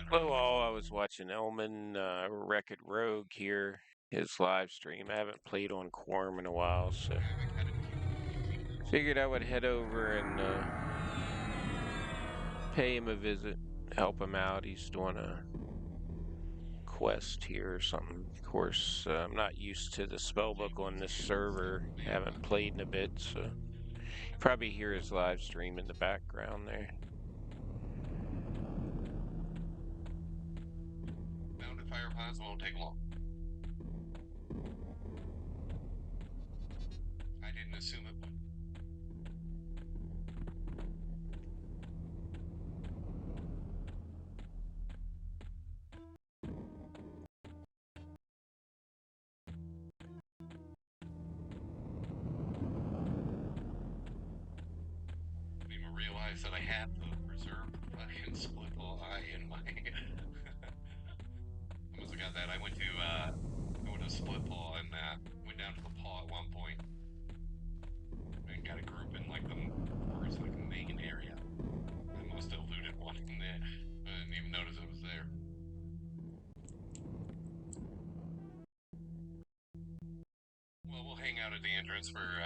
Hello all, I was watching Elmin, Rekit Rogue here, his live stream. I haven't played on Quarm in a while, so figured I would head over and pay him a visit, help him out. He's doing a quest here or something. Of course, I'm not used to the spellbook on this server. Haven't played in a bit, so probably hear his live stream in the background there. Found a fire plasma, won't take long. I didn't assume it would. I didn't even realize that I had the reserved fucking split eye in my. I must have got that. I went to split paw and went down to the paw at one point and got a group in like the first like main area. I must have looted one in there. I didn't even notice it was there. Well, we'll hang out at the entrance for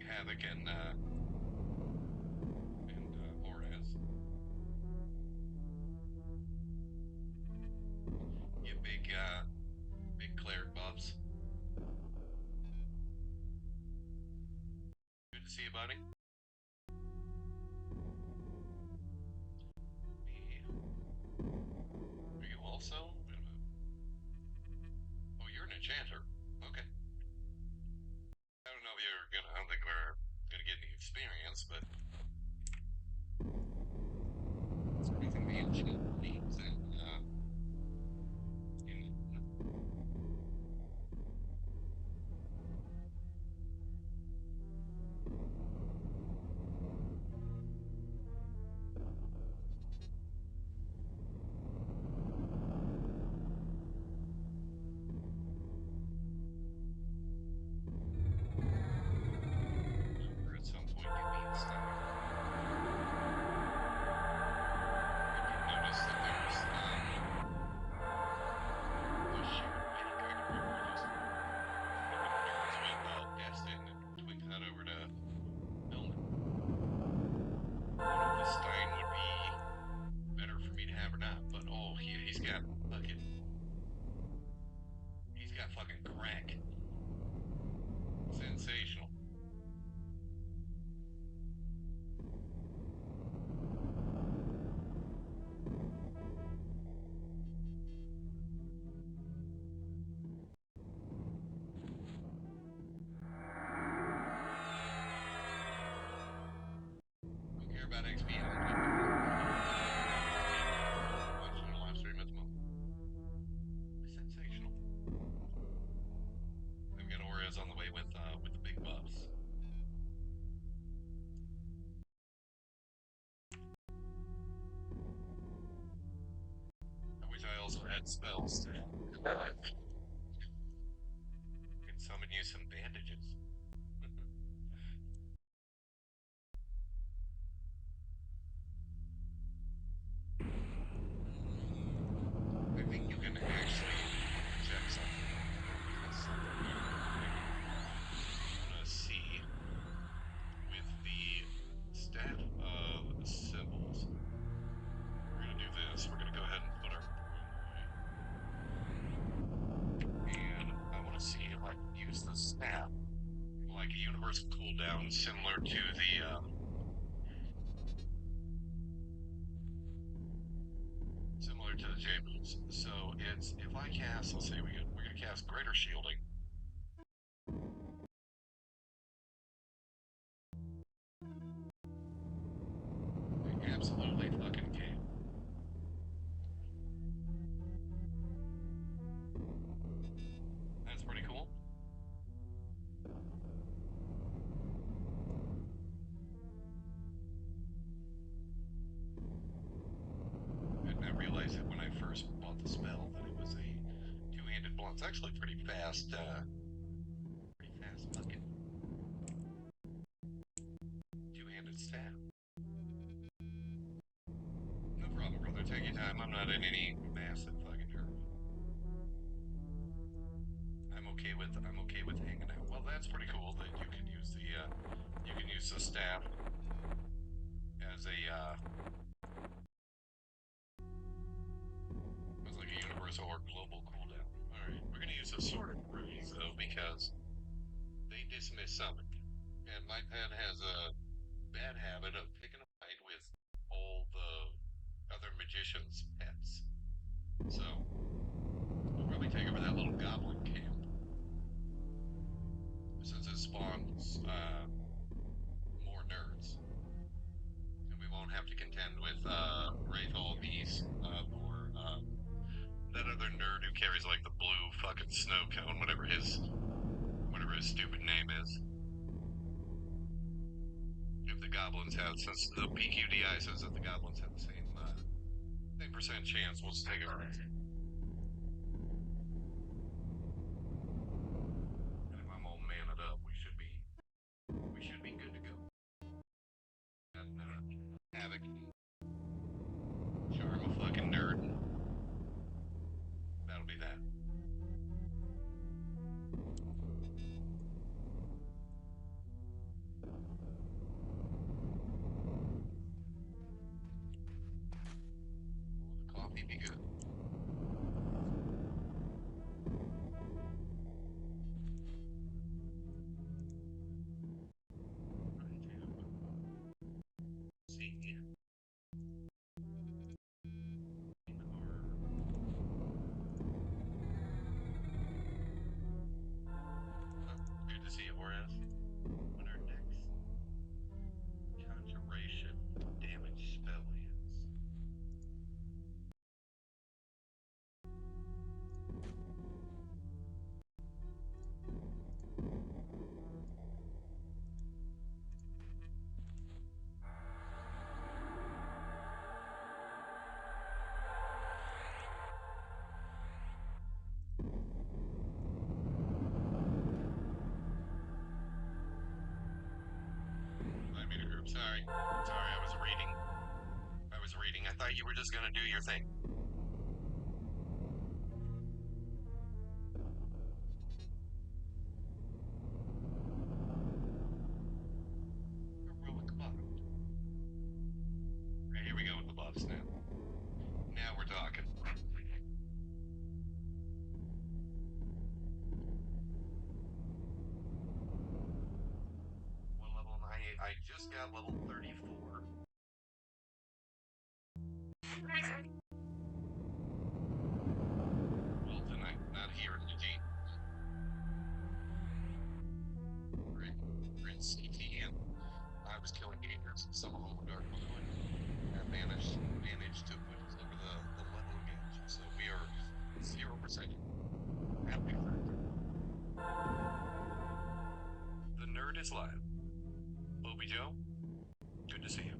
Havoc and Horez. You big cleric buffs. Good to see you, buddy. Are you also? Oh, you're an enchanter. Okay. I don't know if you're gonna. I don't think we're gonna get any experience, but is there anything the enchant needs? At some point you need stuff. You notice that there's the shared link. I can remember just with Destin and tweak that over to Elmin. The Stein would be better for me to have or not, but oh, he's got fucking crack. Sensational. Don't care about XP. Watching a live stream at the moment. Sensational. I've got Orez on the way with the big buffs. I wish I also had spells to can summon you some bandages. I think you can actually check something. That's something you want to see with the staff of symbols. We're going to do this. We're going to go ahead and put our broom away. And I want to see if I can use the staff like a universal cooldown similar to the Jboots. So it's if I cast, let's say we're gonna cast Greater Shielding. I absolutely fucking can. That's pretty cool. I did not realize that when I first bought the spell that it was a two-handed blunt. It's actually pretty fast fucking two-handed staff. No problem, brother. Take your time. I'm not in any massive fucking hurry. I'm okay with hanging out. Well, that's pretty cool that you can use the staff as like a universal or global cooldown. All right, we're gonna use a Sword of Runes though because they dismiss summon, and my pet has a bad habit of picking a fight with all the other magicians' pets. So we'll probably take over that little goblin camp since it spawns more nerds, and we won't have to contend with Wraithall Beast or that other nerd who carries like the blue fucking snow cone, whatever his stupid name is. If the goblins have, since the PQDI says that the goblins have the same percent chance, we'll just take it. And if I'm all manned up, we should be good to go. And Havoc, charm a fucking nerd. That'll be that. Will the coffee be good? Good to see you, Horace. When our next conjuration damage spell is. Sorry, I was reading. I thought you were just gonna do your thing. Heroic bond. Okay, here we go with the buffs now. Now we're talking. What level am I? I just got level 34. Well, tonight, not here in the G. We're in CT, and I was killing gators. Some of them were dark blue, and I managed to put us over the level gauge. So we are 0%. Happy factor. The nerd is live. Bobby Joe, good to see you.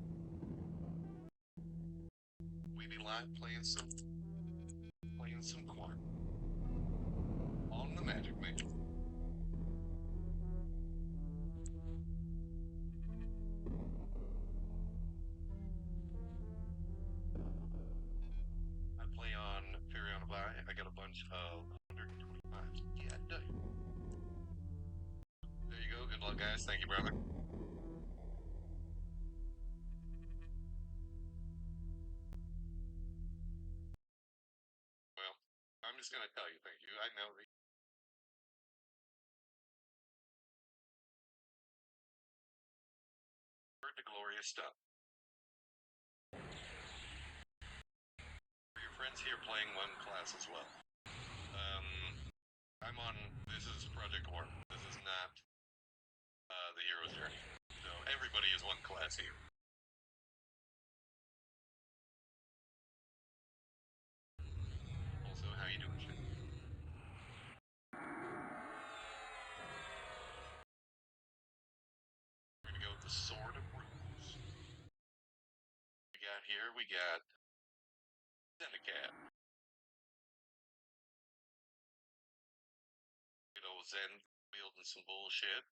We be live playing some Quarm on the Magic Mage. I play on Fairy on a Vi. I got a bunch of 125s. Yeah, I do. There you go. Good luck, guys. Thank you, brother. Well, I'm just gonna tell you thank you. I know that. Heard the glorious stuff. Your friends here playing one class as well. I'm on. This is Project Quarm. This is not the hero's journey. So everybody is one class here. Also, how you doing, shit? We're gonna go with the Sword of Runes. We got Zennicat. Good old Zen wielding some bullshit.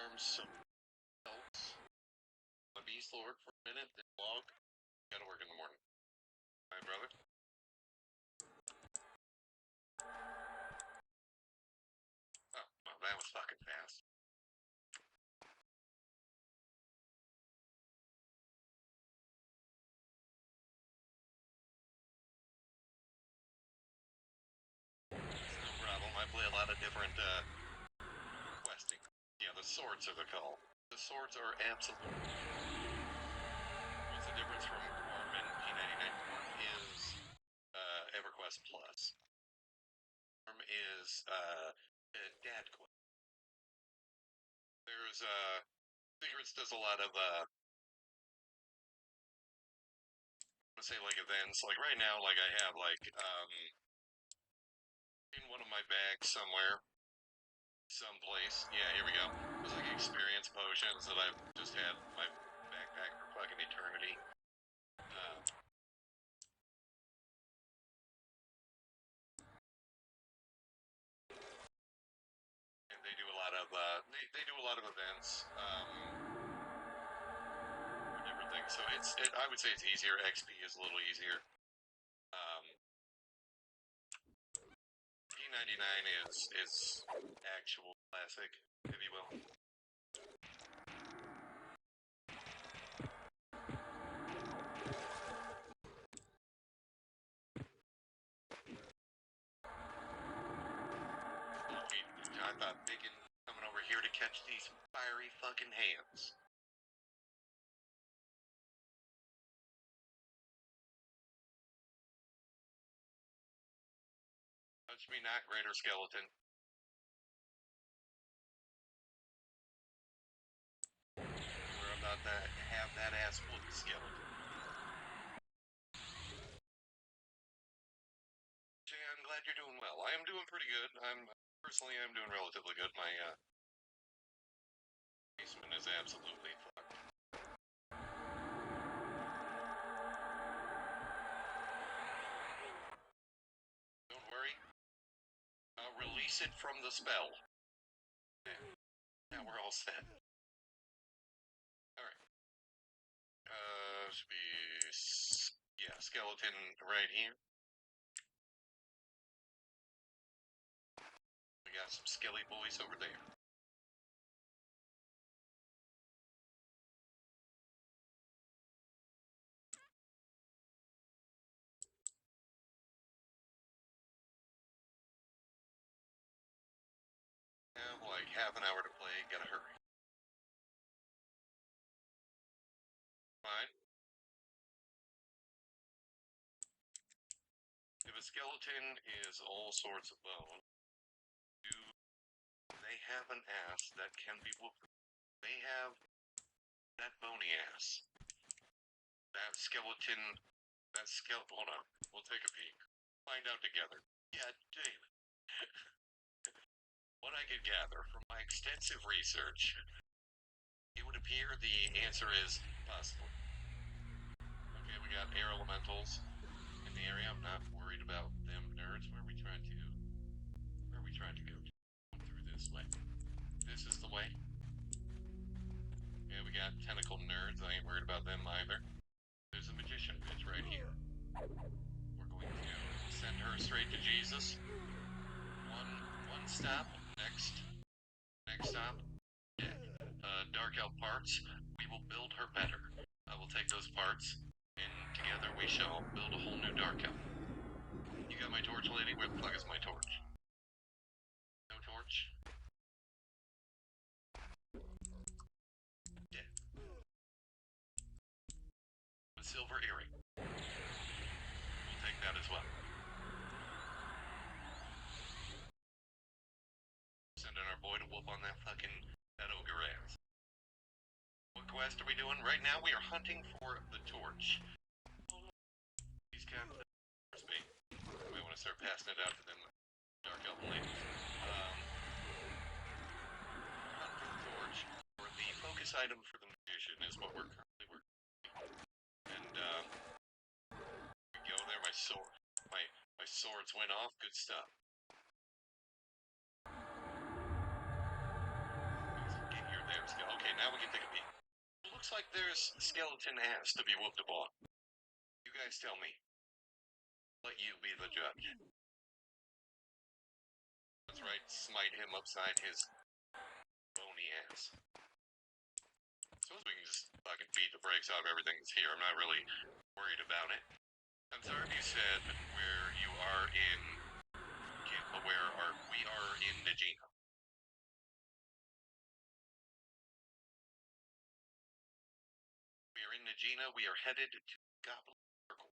farm some elks. A beast lord for a minute, then log. Gotta work in the morning. Hi, brother. Oh, well, that was fucking fast. That's no problem. I play a lot of different, questing. Yeah, the swords are the call. The swords are absolute. What's the difference from Quarm and P99? Quarm is, EverQuest Plus. Quarm is, Dad Quest. There's, Secrets does a lot of, I want to say, like, events. Like, right now, like, I have, like, in one of my bags somewhere, someplace. Yeah, here we go. There's, like, experience potions that I've just had in my backpack for fucking eternity. And they do a lot of, they do a lot of events, for different things. So I would say it's easier. XP is a little easier. P99 is actual classic, if you will. I thought Bacon coming over here to catch these fiery fucking hands. Touch me not, greater skeleton. You are about to have that ass whooped, skeleton. Jay, I'm glad you're doing well. I am doing pretty good. I'm doing relatively good. My basement is absolutely fucked. Don't worry. I'll release it from the spell. Now we're all set. Alright. Should be... yeah, skeleton right here. We got some skelly boys over there. Have like half an hour to play, gotta hurry. Fine. If a skeleton is all sorts of bone, do they have an ass that can be whooped? They have that bony ass. That skeleton, hold on, we'll take a peek. Find out together. Yeah, David. What I could gather from my extensive research, it would appear the answer is possible. Okay, we got air elementals in the area. I'm not worried about them nerds. Where are we trying to go? Through this way. This is the way. Yeah, we got tentacle nerds. I ain't worried about them either. There's a magician bitch right here. We're going to send her straight to Jesus. One stop. Next stop. Dead. Dark elf parts. We will build her better. I will take those parts, and together we shall build a whole new dark elf. You got my torch, lady? Where the fuck is my torch? No torch? Dead. A silver earring. We'll take that as well. Sending our boy to whoop on that ogre ass. What quest are we doing? Right now we are hunting for the torch. These cats me. We want to start passing it out to them dark elf ladies. Hunt for the torch. Or the focus item for the magician is what we're currently working on. And we go there, my swords went off, good stuff. Get here there. now we can take a peek. It looks like there's skeleton ass to be whooped upon. You guys tell me. Let you be the judge. That's right, smite him upside his bony ass. Suppose we can just fucking beat the brakes out of everything that's here. I'm not really worried about it. I'm sorry you said where you are in... we are in Najena. We are in Najena. We are headed to Goblin Circle.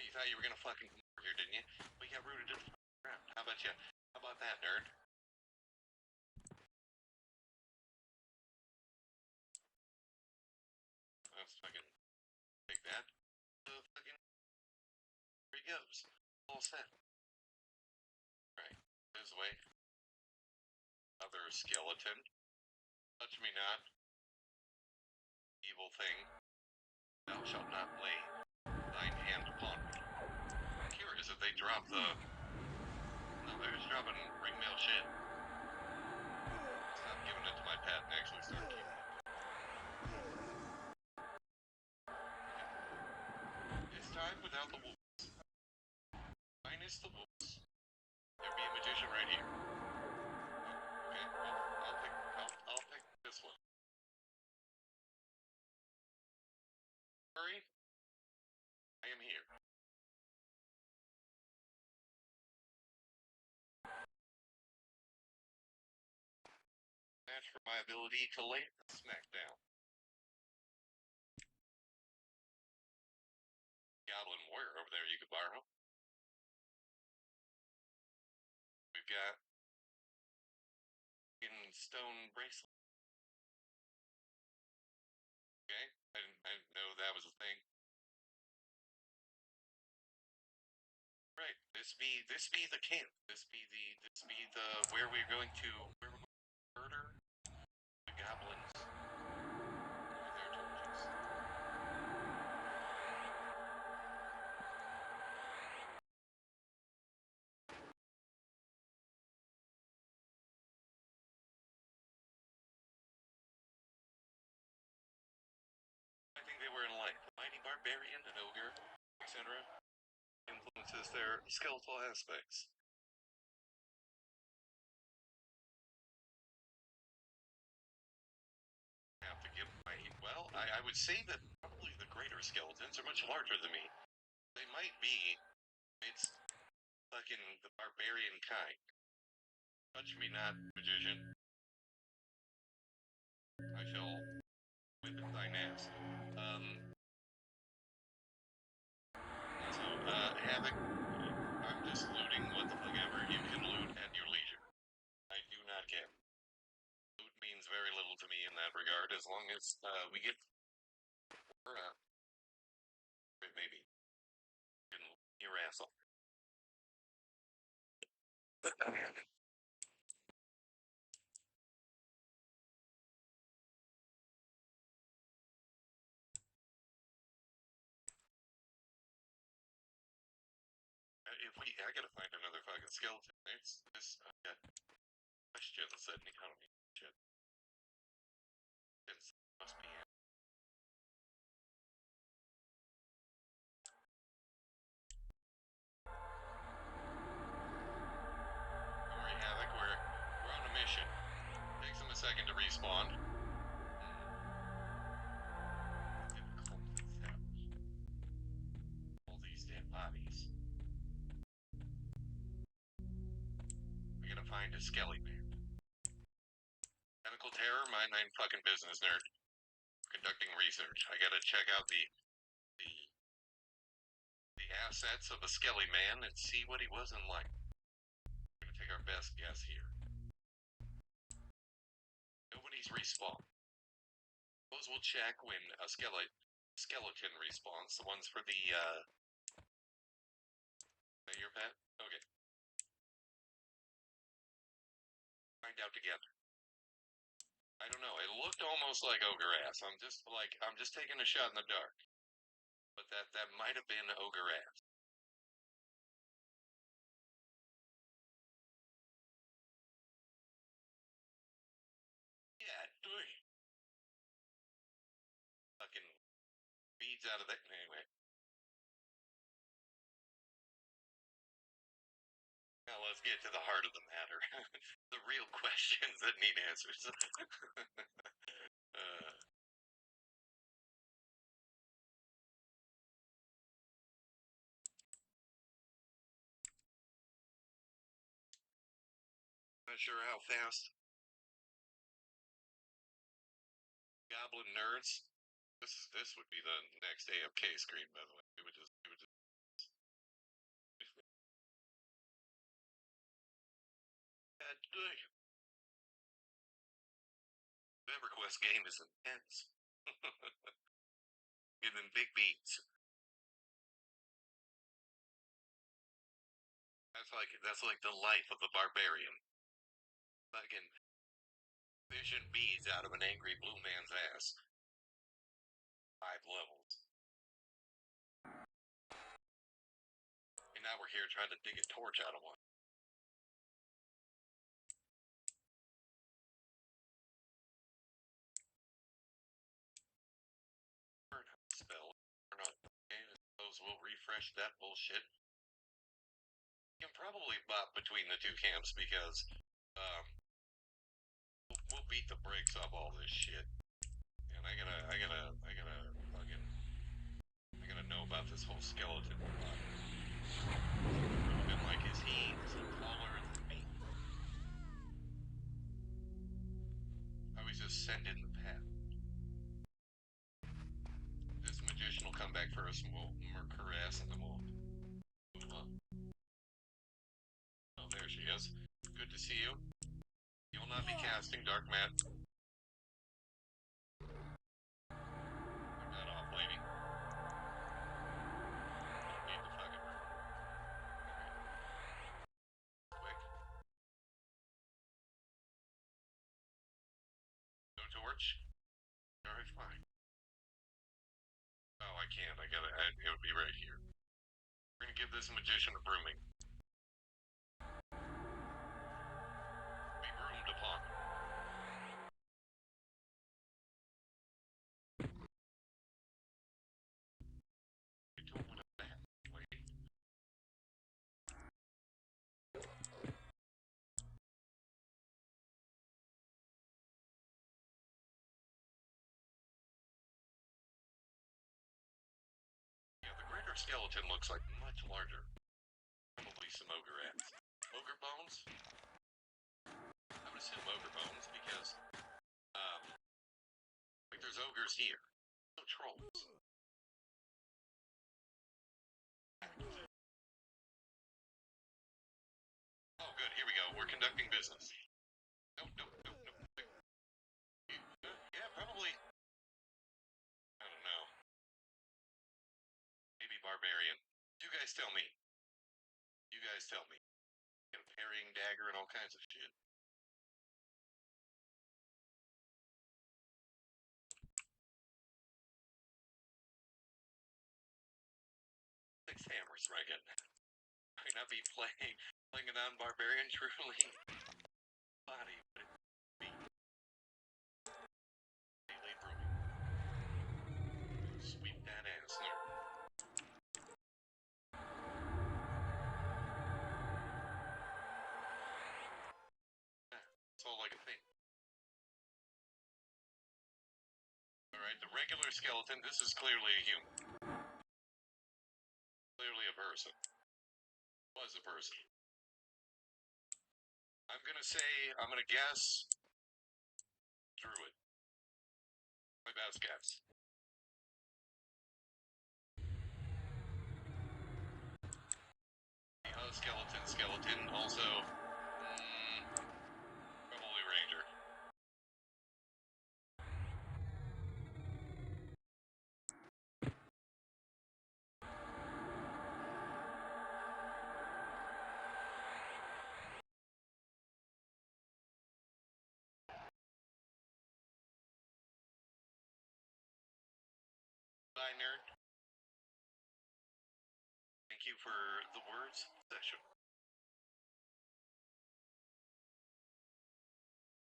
You thought you were gonna fucking come over here, didn't you? But you got rooted to the ground. How about you? How about that, nerd? Let's fucking take that. Fucking... There he goes. All set. Right. This way. Other skeleton. Touch me not. Evil thing. Thou shalt not lay thine hand upon me. I'm curious if they drop the... No, they're just dropping ring mail shit. Stop giving it to my pet and actually start keeping it. This time without the wolves. Minus the wolves. There'd be a magician right here. Okay, well, I'll pick this one. Hurry. I am here. Match for my ability to lay the smack down. Goblin warrior over there you could borrow. We've got in stone bracelet. Okay, I didn't know that was a thing. Right, this be the camp. This be the where we're going to murder the goblins with their torches. I think they were in life. A mighty barbarian, an ogre, etc. Influences their skeletal aspects. Have to give my... Well, I would say that probably the greater skeletons are much larger than me. They might be. It's fucking the barbarian kind. Touch me not, magician. I shall whip thine ass. Havoc, I'm just looting what the fuck ever you can loot at your leisure. I do not care. Loot means very little to me in that regard, as long as we get... maybe. Your ass off. I gotta find another fucking skeleton. It's this, questions that economy shit. It must be it. Don't worry, Havoc, we're on a mission. Takes them a second to respawn. All these dead bodies. We're gonna find a skelly man. Chemical terror? Mind my fucking business, nerd. Conducting research. I gotta check out the assets of a skelly man and see what he was in life. We're gonna take our best guess here. Nobody's respawned. Suppose we'll check when a skeleton respawns. The ones for the your pet? Okay. Find out together. I don't know. It looked almost like ogre ass. I'm just taking a shot in the dark. But that might have been ogre ass. beads out of that anyway. Now let's get to the heart of the matter. The real questions that need answers. Not sure how fast. Goblin nerds. This would be the next AFK screen, by the way. It would just the EverQuest game is intense. Giving big beats. That's like the life of the barbarian. Fucking fishing beads out of an angry blue man's ass. 5 levels. And now we're here trying to dig a torch out of one. Spell. I suppose we'll refresh that bullshit. You can probably bop between the two camps because we'll beat the brakes off all this shit. And I gotta know about this whole skeleton plot. I've been like, is he taller than me? I was just sending the path. This magician will come back first and we'll murk her ass and then we'll move on. Oh, there she is. Good to see you. You will not be casting Dark Mat. Turn that off, lady. Don't need the fucking room. Quick. No torch? Alright, fine. Oh, I can't. It would be right here. We're gonna give this magician a brooming. Be broomed upon. I don't want to ban, lady. Yeah, the greater skeleton looks like much larger. Probably some ogre rats. Ogre bones? I would assume ogre bones because, like there's ogres here. No trolls. Oh, good. Here we go. We're conducting business. Nope. Yeah, probably. I don't know. Maybe barbarian. You guys tell me. Get a parrying dagger and all kinds of shit. 6 hammers, Regan. Might not be playing it on barbarian truly. Body, but it be daily brewing. Sweep that ass there. It's all like a thing. Alright, the regular skeleton, this is clearly a human. Clearly a person. Was a person. I'm gonna guess Druid. My best guess. Skeleton, also probably Ranger. Bye, nerd. Thank you for the words session.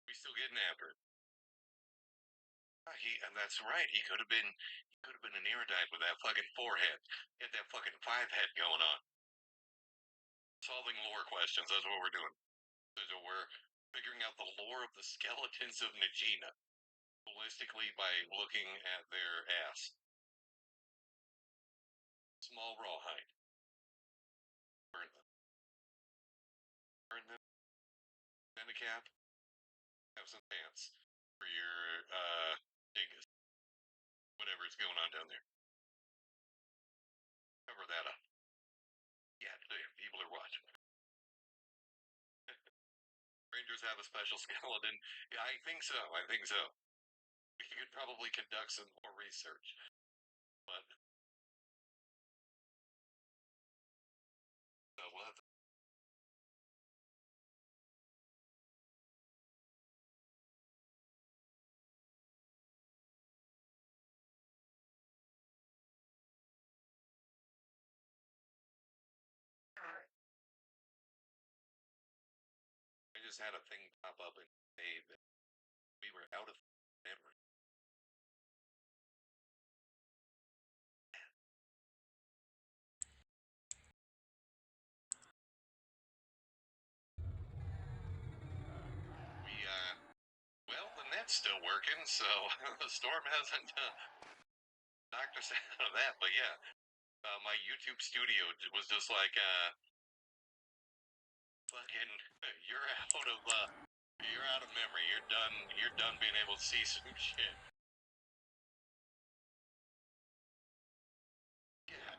We still getting after it. And that's right. He could have been Could have been an Iridite with that fucking forehead. He had that fucking 5-head going on. Solving lore questions, that's what we're doing. So we're figuring out the lore of the skeletons of Najena holistically by looking at their ass. Small rawhide. Burn them. Burn them. And a cap. Have some pants for your dingus. Whatever's going on down there. Cover that up. Yeah, people are watching. Rangers have a special skeleton. Yeah, I think so. We could probably conduct some more research. But we'll have to. I just had a thing pop up and say that we were out of memory. Well, the net's still working, so the storm hasn't knocked us out of that. But yeah, my YouTube studio was just like, fucking, you're out of memory. You're done being able to see some shit. Yeah,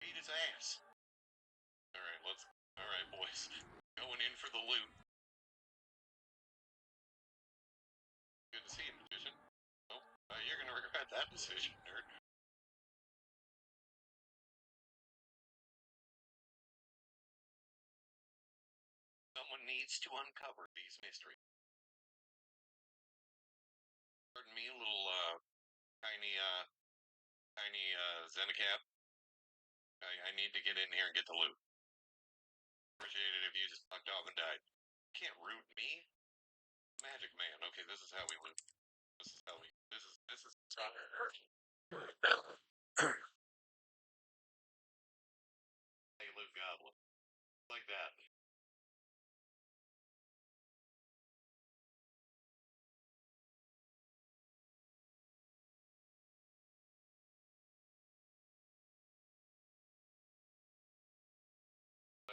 beat his ass. Alright, boys. Going in for the loot. Good to see you, magician. Oh, you're gonna regret that decision, nerd. Someone needs to uncover these mysteries. Pardon me, little, tiny Zenacap. I need to get in here and get the loot. Appreciate it if you just fucked off and died. Can't root me? Magic man. Okay, this is how we loot. This is hey, loot goblin. Like that.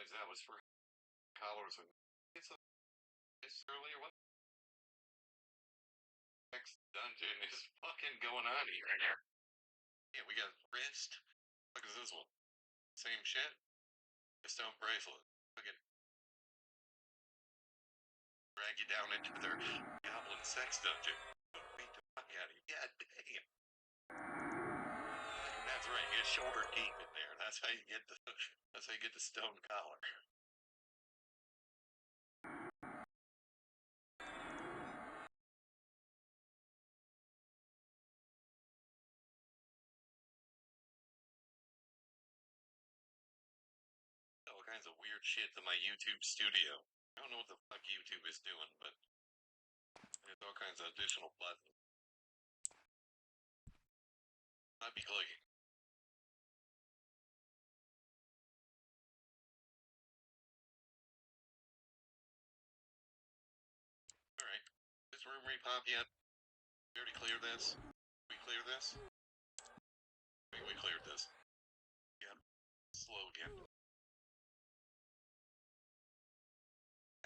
That was for collars and it's earlier. What next dungeon is fucking going on here? Yeah, we got wrist. Look at this one. Same shit. A stone bracelet. Fucking drag you down into their goblin sex dungeon. Beat the fuck out of you. Yeah, damn. That's right. You get shoulder deep in there. That's how you get the stone collar. All kinds of weird shit to my YouTube studio. I don't know what the fuck YouTube is doing, but there's all kinds of additional buttons. Might be clicking. Alright. This room repop yet? We already cleared this? We cleared this? We cleared this. Yep. Slow again.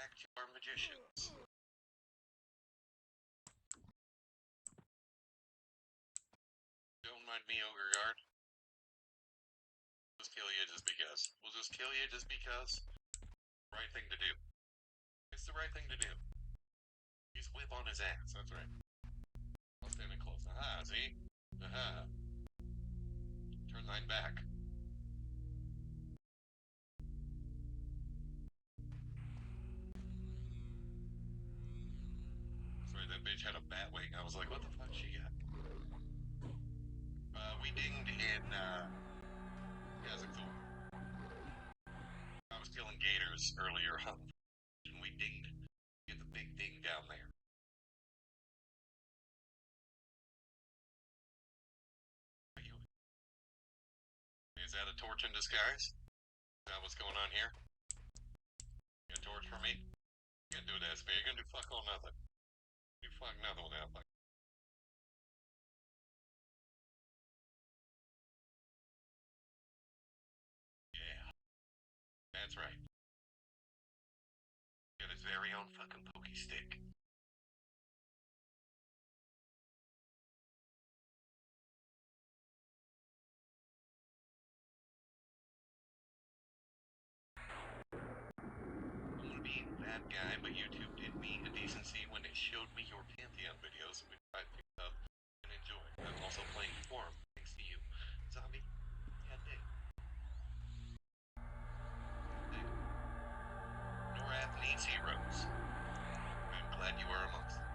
Back to our magicians. Don't mind me, Ogre Guard. We'll just kill you just because. Right thing to do. It's the right thing to do. Use whip on his ass, that's right. I'll stand in close. Aha, see? Aha. Turn thine back. Sorry, that bitch had a bat wing. I was like, what the fuck she got? We dinged in, Kazakhstan. I was killing gators earlier on, and we dinged. Get the big ding down there. torch in disguise? Is that what's going on here? You got a torch for me? You can do that, SP. You're gonna do fuck all nothing. You fuck nothing with that. Like, yeah, that's right. Got his very own fucking pokey stick. I'm gonna be that guy, but YouTube did me a decency when it showed me your Pantheon videos, which I picked up and enjoy. I'm also playing Quarm, thanks to you. Zombie, yeah, dig. Dig. Norath needs heroes. I'm glad you are amongst them.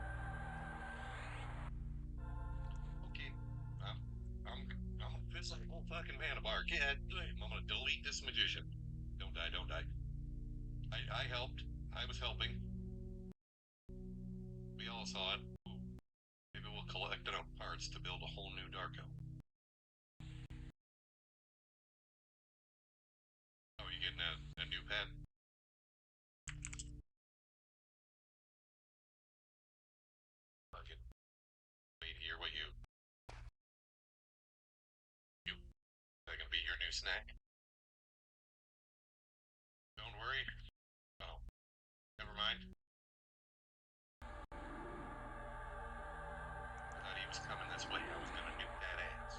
Okay, I'm a physical fucking man of our kid. I'm gonna delete this magician. Don't die, don't die. I helped. I was helping. We all saw it. Ooh, maybe we'll collect enough parts to build a whole new Darko. Oh, you getting a new pet? Fuck it. Wait here, what you? Is that gonna be your new snack? Don't worry. Oh, never mind. I thought he was coming this way. I was gonna nuke that ass.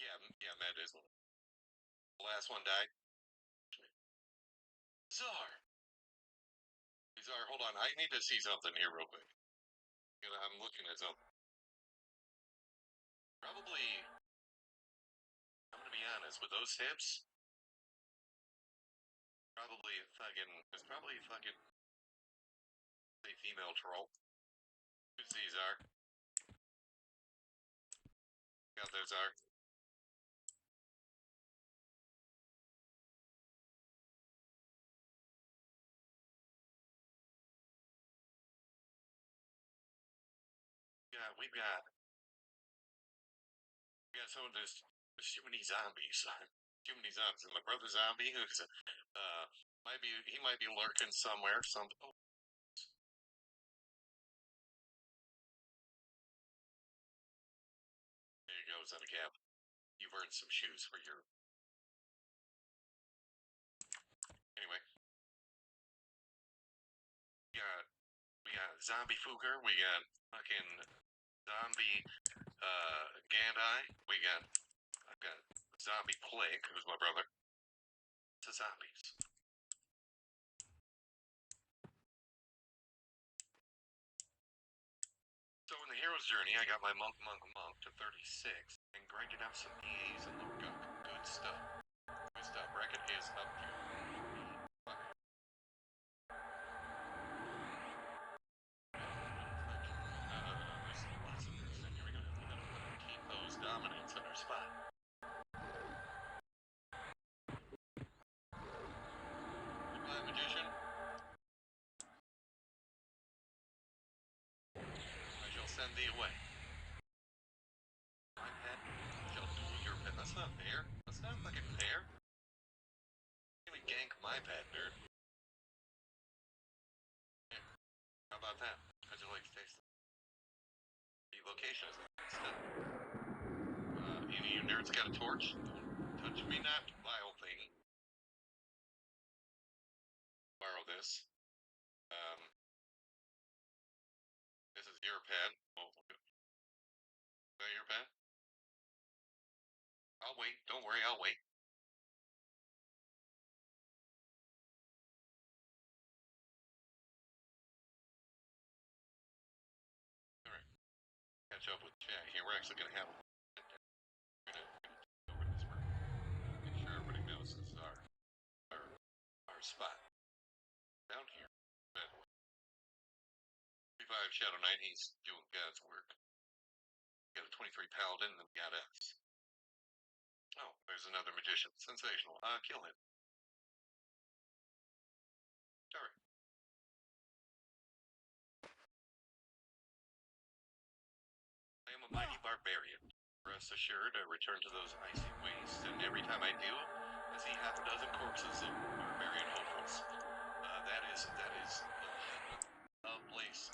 Yeah, Med is one. The last one died. Czar! Czar, hold on. I need to see something here real quick. I'm looking at something. Probably, I'm gonna be honest, with those hips, it's probably a fucking, say, female troll. Who's these are? Got those are. Yeah, we got some of this too many zombies. Too many zombies. And my brother zombie, who's he might be lurking somewhere. Oh, there you go, it's in a cap. You've earned some shoes for your. Anyway, we got zombie Fugger. We got fucking zombie Gandai. I've got zombie Plague, who's my brother. To zombies. So in the hero's journey, I got my monk to 36 and grinded out some EAs and Lord Gunk. Good stuff. Good stuff. Rekit is up to. There's lots of this thing. Here we gotta keep those dominants in our spot. Goodbye, magician. I shall send thee away. My pet shall duel your pet. That's not fair. That's not fucking fair. You can't gank my pet, nerd. Yeah. How about that? How'd you like to taste it? The location is stuff. Any of you nerds got a torch? Don't touch me not, vile thing. Borrow this. This is your pen. Oh, is that your pen? I'll wait. Don't worry, I'll wait. Alright. Catch up with chat here. We're actually gonna have over this. Make sure everybody knows this is our spot. Down here. 35 Shadow Knight, he's doing God's work. We got a 23 Paladin, and then we got us. Oh, there's another magician. Sensational. Kill him. Alright. am a mighty barbarian. Rest assured, I return to those icy wastes, and every time I do, I see half a dozen corpses of barbarian hopefuls. That is a place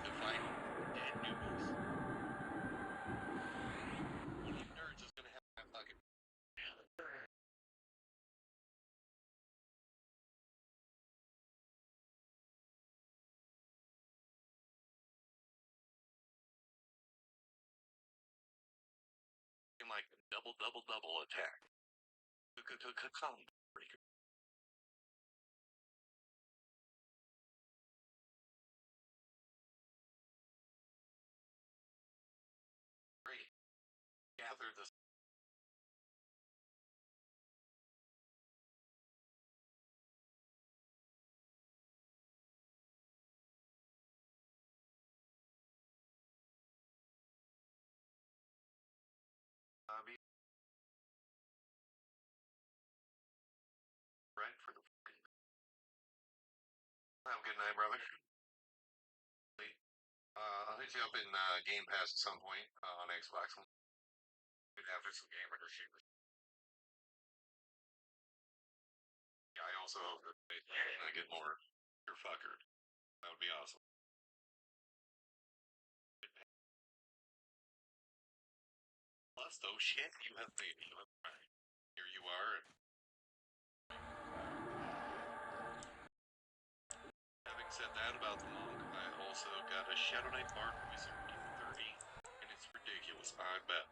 to find dead newbies. One of you nerds is gonna have my fucking. Like a double attack. Combo breaker. Great. Gather the. Be right for the fucking. Have a good night, brother. I'll hit you up in Game Pass at some point on Xbox. We'd have some gamer shooters. Yeah, I also hope that I get more your fucker. That would be awesome. Plus, though, shit, you have baby. Right. Here you are. Having said that about the monk, I also got a Shadow Knight Bard Wizard in 30, and it's ridiculous, I bet.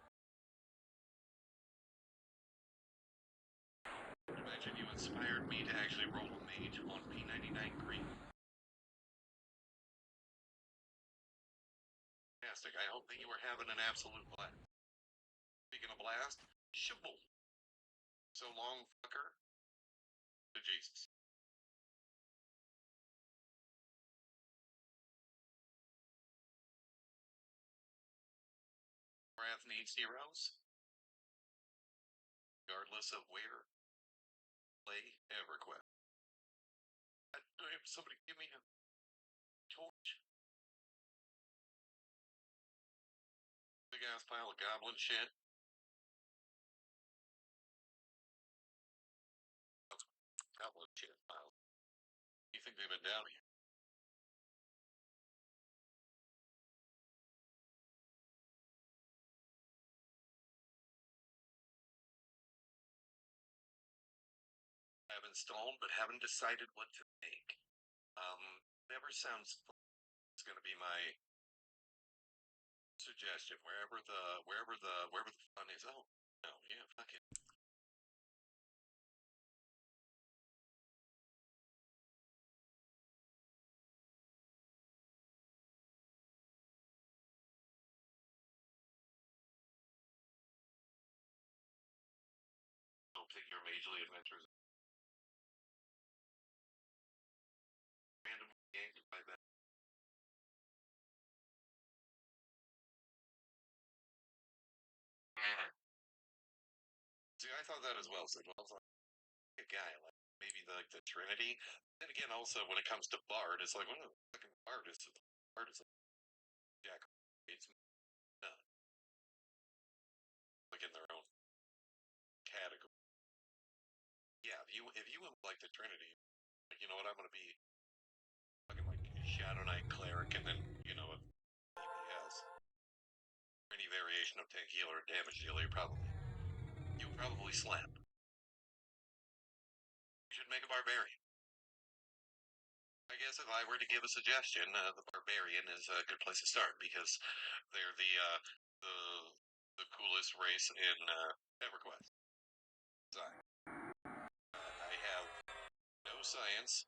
Imagine you inspired me to actually roll a mage on P99 green. Fantastic. I hope that you are having an absolute blast. Speaking of blast, Shaboom. So long, fucker. To Jesus. Wrath needs heroes, regardless of where. Play EverQuest. Somebody give me a torch. Big ass pile of goblin shit. Goblin shit pile. You think they've been down here? Have installed, but haven't decided what to make. Never sounds fun. It's gonna be my suggestion. Wherever the fun is. Oh no, yeah, fuck it. Don't take your majorly adventures. Randomly gamed by that. See, I thought that as well. So I was like, a guy like maybe the Trinity. Then again, also when it comes to Bard, it's like, what the fucking Bard is? Bard is like Jack. It's none. Like in their own category. Yeah, if you like the Trinity, like, you know what, I'm gonna be fucking like Shadow Knight cleric, and then you know a DPS. Any variation of tank healer or damage dealer, you'll probably slam. You should make a barbarian. I guess if I were to give a suggestion, the barbarian is a good place to start because they're the coolest race in EverQuest. I have no science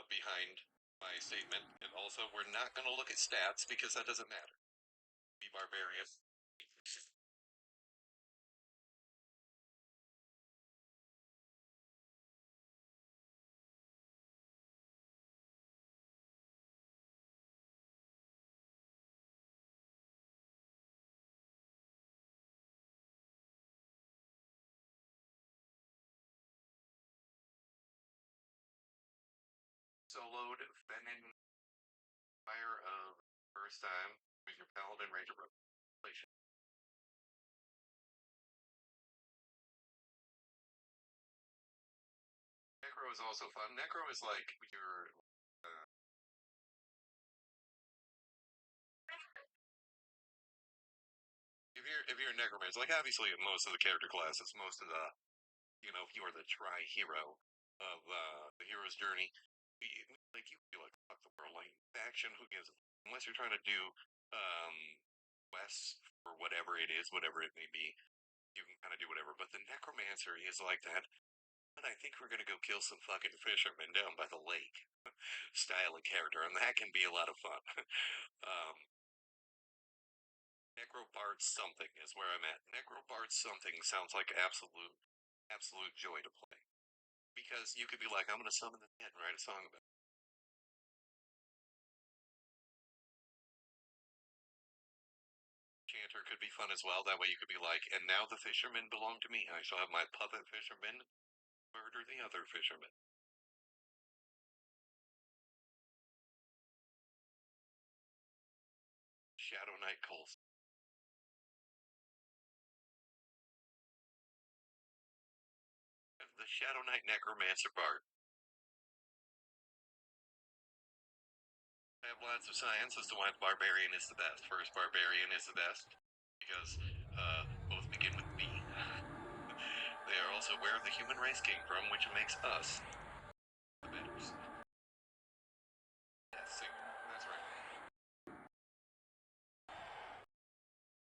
behind my statement, and also we're not going to look at stats because that doesn't matter. Be barbarian. Soloed Fennin Fire of first time with your Paladin Ranger Rogue. Necro is also fun. Necro is like your if you're a necromancer, like obviously most of the character classes, most of the if you are the tri-hero of the hero's journey, like you feel like fuck the world, like action, who gives unless you're trying to do um quests for whatever it is, whatever it may be, you can kind of do whatever. But the necromancer is like that. And I think we're gonna go kill some fucking fishermen down by the lake style of character, and that can be a lot of fun. um, Necrobard something is where I'm at. Necrobard something sounds like absolute joy to play. Because you could be like, I'm gonna summon the dead and write a song about it. Enchanter could be fun as well. That way you could be like, and now the fishermen belong to me. I shall have my puppet fishermen murder the other fishermen. Shadow Knight Coles. The Shadow Knight Necromancer Bard. I have lots of science as to why the Barbarian is the best. First, Barbarian is the best because both begin with B. They are also where the human race came from, which makes us the betters. Yes, single. That's right.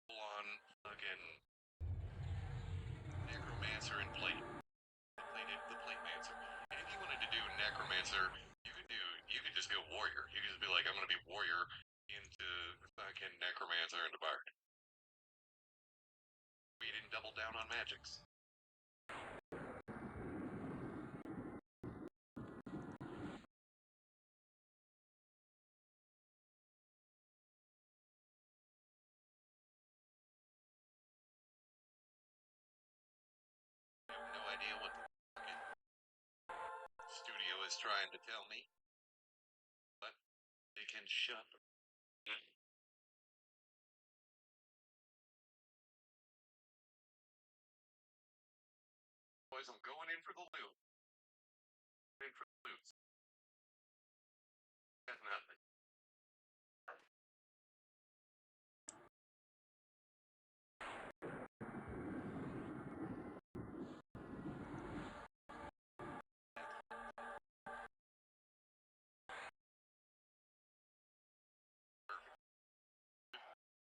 Full on fucking Necromancer and Plate. The Platemancer. And if you wanted to do Necromancer, you could just go Warrior. You could just be like, I'm gonna be Warrior into fucking Necromancer and Bard. We didn't double down on magics. I have no idea what the fucking studio is trying to tell me, but they can shut. Boys, I'm going in for the loot. In for the loot. Definitely.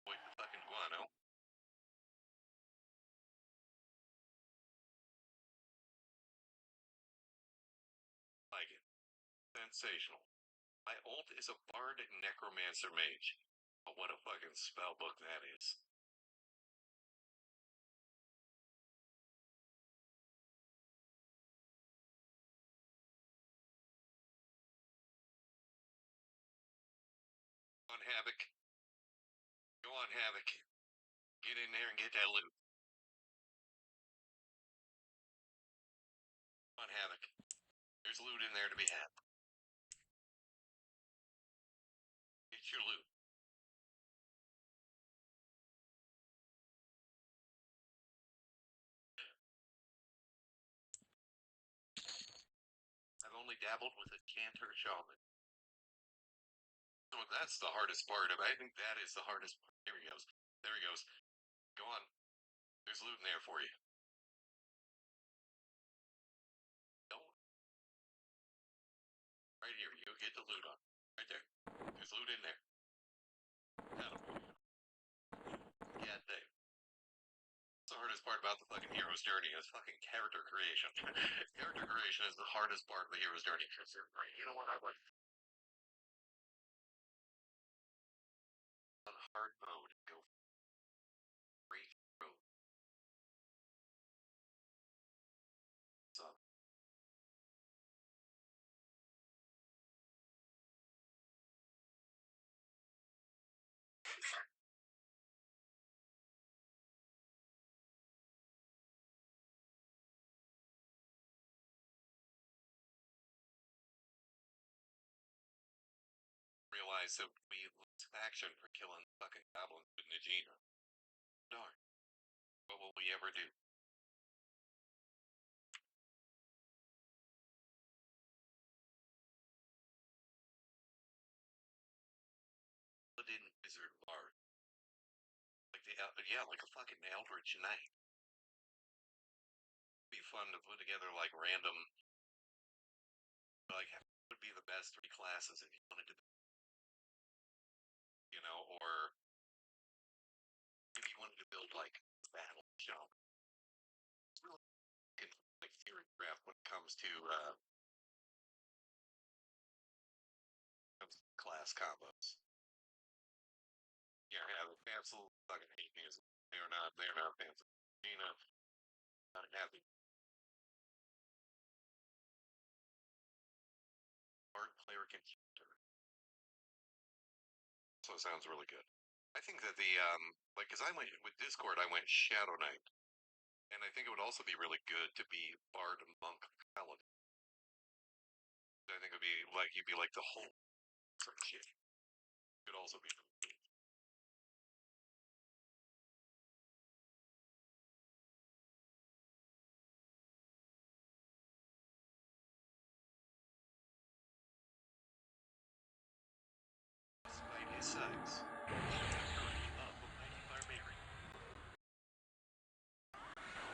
Wait the fucking guano. Like it. Sensational. My ult is a Bard Necromancer Mage. Oh, what a fucking spell book that is. Go on, Havoc. Go on, Havoc. Get in there and get that loot. Go on, Havoc. There's loot in there to be had. Get your loot. I've only dabbled with Enchanter Shaman. So that's the hardest part. I think that is the hardest part. Here he goes. There he goes. Go on. There's loot in there for you. Don't. Right here. You get the loot on. Right there. There's loot in there. Got him. God damn. That's the hardest part about the fucking hero's journey is fucking character creation. Character creation is the hardest part of the hero's journey. You know what I like? On hard mode, go free through. So realize that we lose action for killing fucking goblins with Najena. Darn. What will we ever do? wizard bard. Like like a fucking eldritch knight. It'd be fun to put together like random, like would be the best 3 classes if you wanted to, or if you wanted to build like battle jump. It's really like theory craft when it comes to class combos. Yeah, absolutely fucking hate music. They're not fans of Najena. Not happy. Art cleric Enchanter. So it sounds really good. I think that the because I went with Discord, I went Shadow Knight, and I think it would also be really good to be Bard, Monk, Paladin. I think it would be like you'd be like the whole shit. Could also be really good. Despite his size,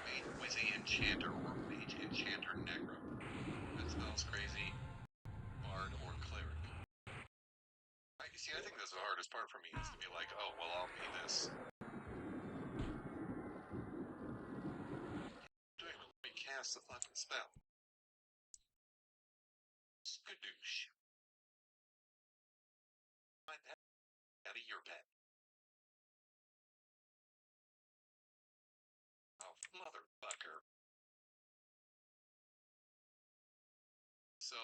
Mage Wizzy Enchanter or Mage Enchanter Necro. That spells crazy. Bard or Cleric. I think that's the hardest part for me is to be like, oh, well, I'll be this. Let me cast the fucking spell. Skadoosh. My pet out of your pet. Oh, motherfucker. So,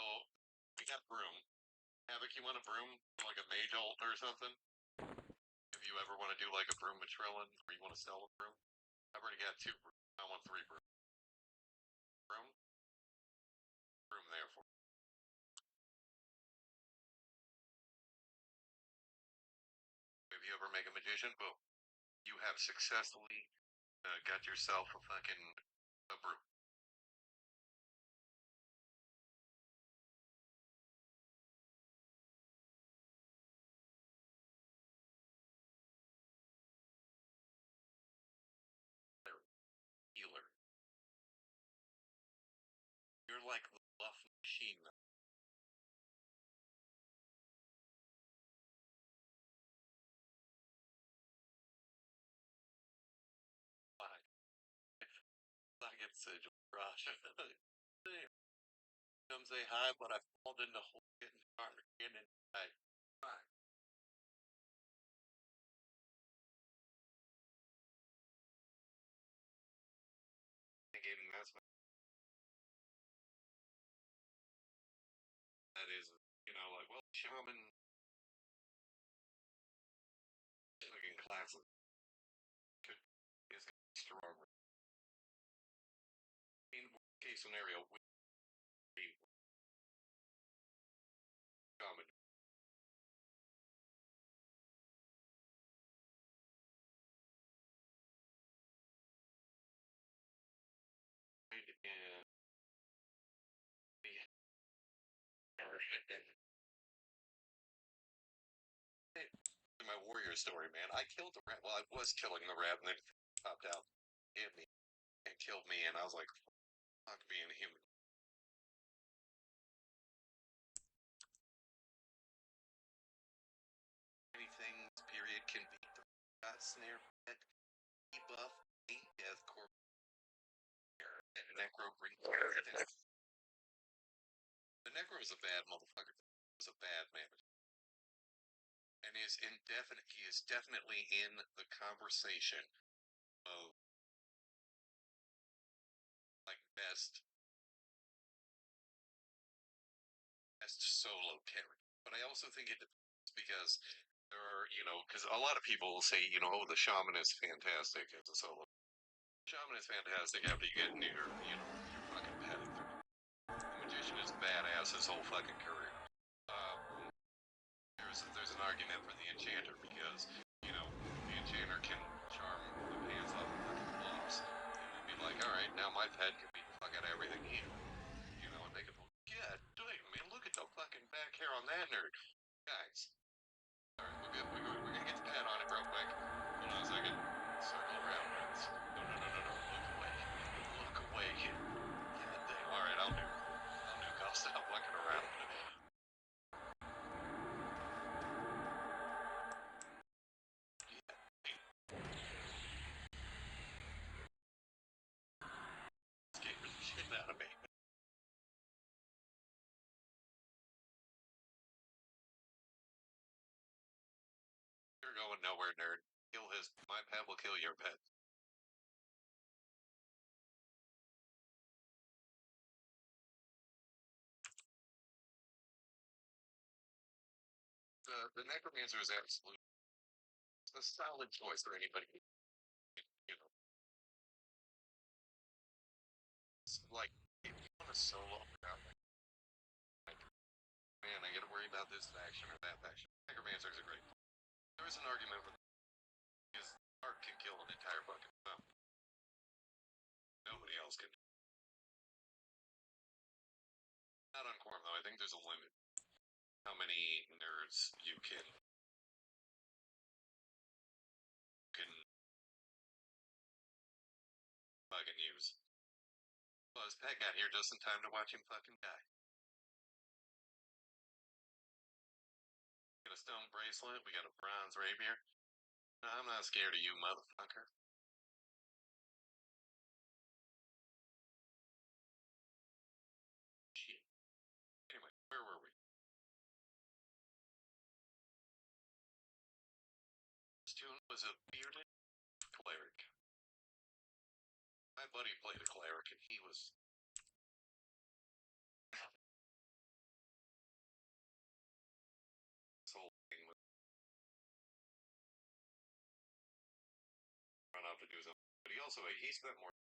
we got broom. Havoc, you want a broom? Like a mage ult or something? If you ever want to do like a broom matrillin, or you want to sell a broom? I've already got 2 broom. I want 3 broom. Broom? Broom there for you. If you ever make a magician, boom. You have successfully got yourself a fucking broom. Healer. You're like the buff machine. Why? I get sigil rush. Come say hi, but I fall in the hole getting hard again and I. Why? Gaming that's that is, like, well, shaman looking classes could is stronger. In worst case scenario, with a shaman and my warrior story, man. I killed the rat. Well, I was killing the rat, and then it popped out, hit me, and killed me, and I was like, "Fuck being human." Anything period can beat the snare pet, debuff, 8 death corp, necro green. The necro is a bad motherfucker. It was a bad man. And he is definitely in the conversation of like best solo character. But I also think it depends because there are, because a lot of people will say, oh, the shaman is fantastic as a solo. Shaman is fantastic after you get near, your fucking pet. The magician is badass his whole fucking career. There's an argument for the enchanter because, the enchanter can charm the pants off of fucking buffs and be like, all right, now my pet can beat the fuck out of everything here. And they can go, yeah, man, look at the fucking back hair on that nerd. Guys, alright, we're gonna get to going nowhere, nerd. My pet will kill your pet. The Necromancer is absolutely a solid choice for anybody. You know, it's like if you want a solo round, like, man, I got to worry about this faction or that faction. Necromancer is a great. There is an argument for his art can kill an entire fucking town. Nobody else can. Not on Quarm though. I think there's a limit. How many nerds you can fucking use. Well, his pet got here just in time to watch him fucking die. Got a stone bracelet. We got a bronze rapier. I'm not scared of you, motherfucker. Shit. Anyway, where were we? This tune was a bearded cleric. My buddy played a cleric, and he was. This whole thing was run off to do something. But he spent more.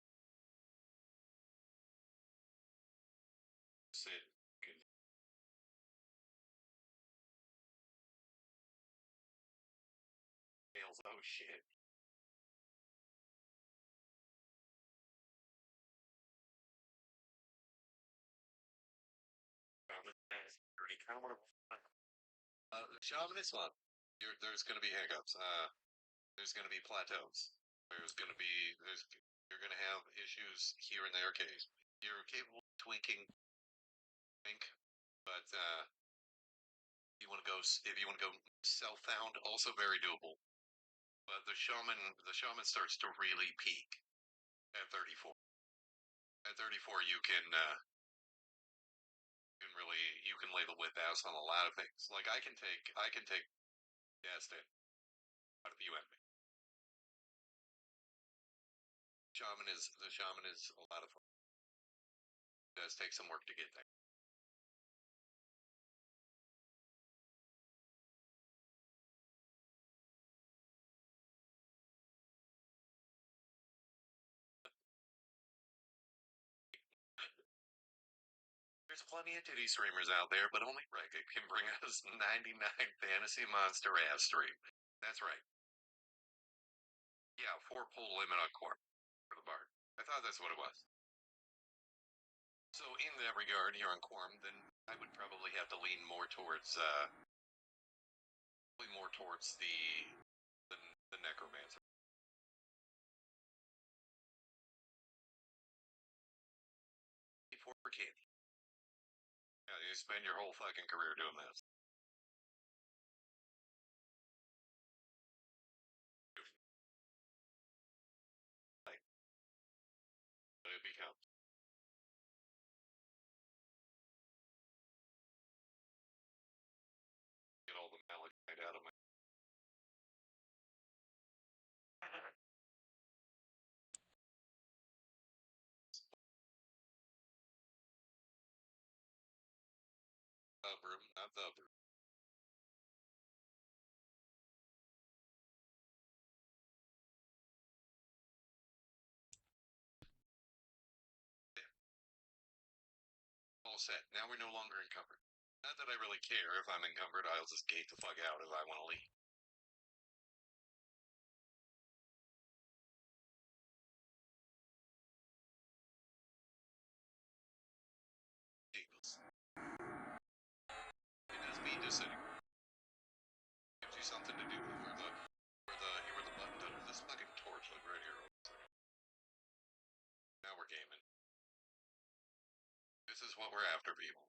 Sit. Oh shit. The shaman is fun. There's going to be hiccups. There's going to be plateaus. You're going to have issues here and there. Okay, you're capable of tweaking, but if you want to go self-found, also very doable. But the shaman starts to really peak at 34. At 34, you can lay the whip ass on a lot of things. Like I can take Destin out of the UMB. The shaman is a lot of fun. It does take some work to get there. There's plenty of titty streamers out there, but only Rekit can bring us 99 fantasy monster ass stream. That's right. Yeah, 4 pull limit on Quarm for the bard. I thought that's what it was. So in that regard, here on Quarm, then I would probably have to lean more towards the necromancer. For candy. Yeah, you spend your whole fucking career doing this. Like, but it becomes. Get all the malachite out of my. Broom, not the broom. All set. Now we're no longer encumbered. Not that I really care if I'm encumbered, I'll just gate the fuck out if I want to leave. Jesus. It is me just sitting. Gives you something to do where the button does. This fucking torch, like right here. Now we're gaming. This is what we're after, people.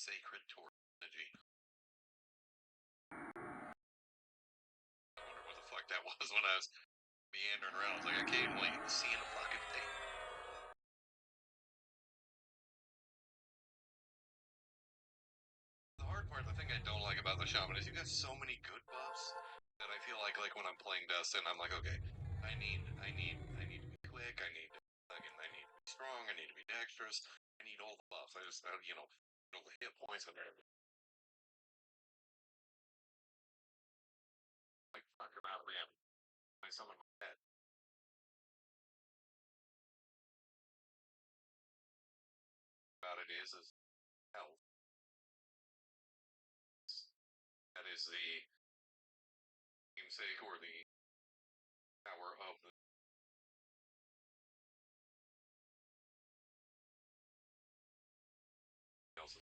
Sacred torch Najena. I wonder what the fuck that was when I was meandering around. I was like, I can't wait seeing a fucking thing. The hard The thing I don't like about the shaman is you get so many good buffs that I feel like when I'm playing Dustin, I'm like, okay, I need to be quick, I need to be strong, I need to be dexterous, I need all the buffs. I just the hit points and everything. Like fuck about man. Like someone like that. About it is health. That is the namesake or the power of the else.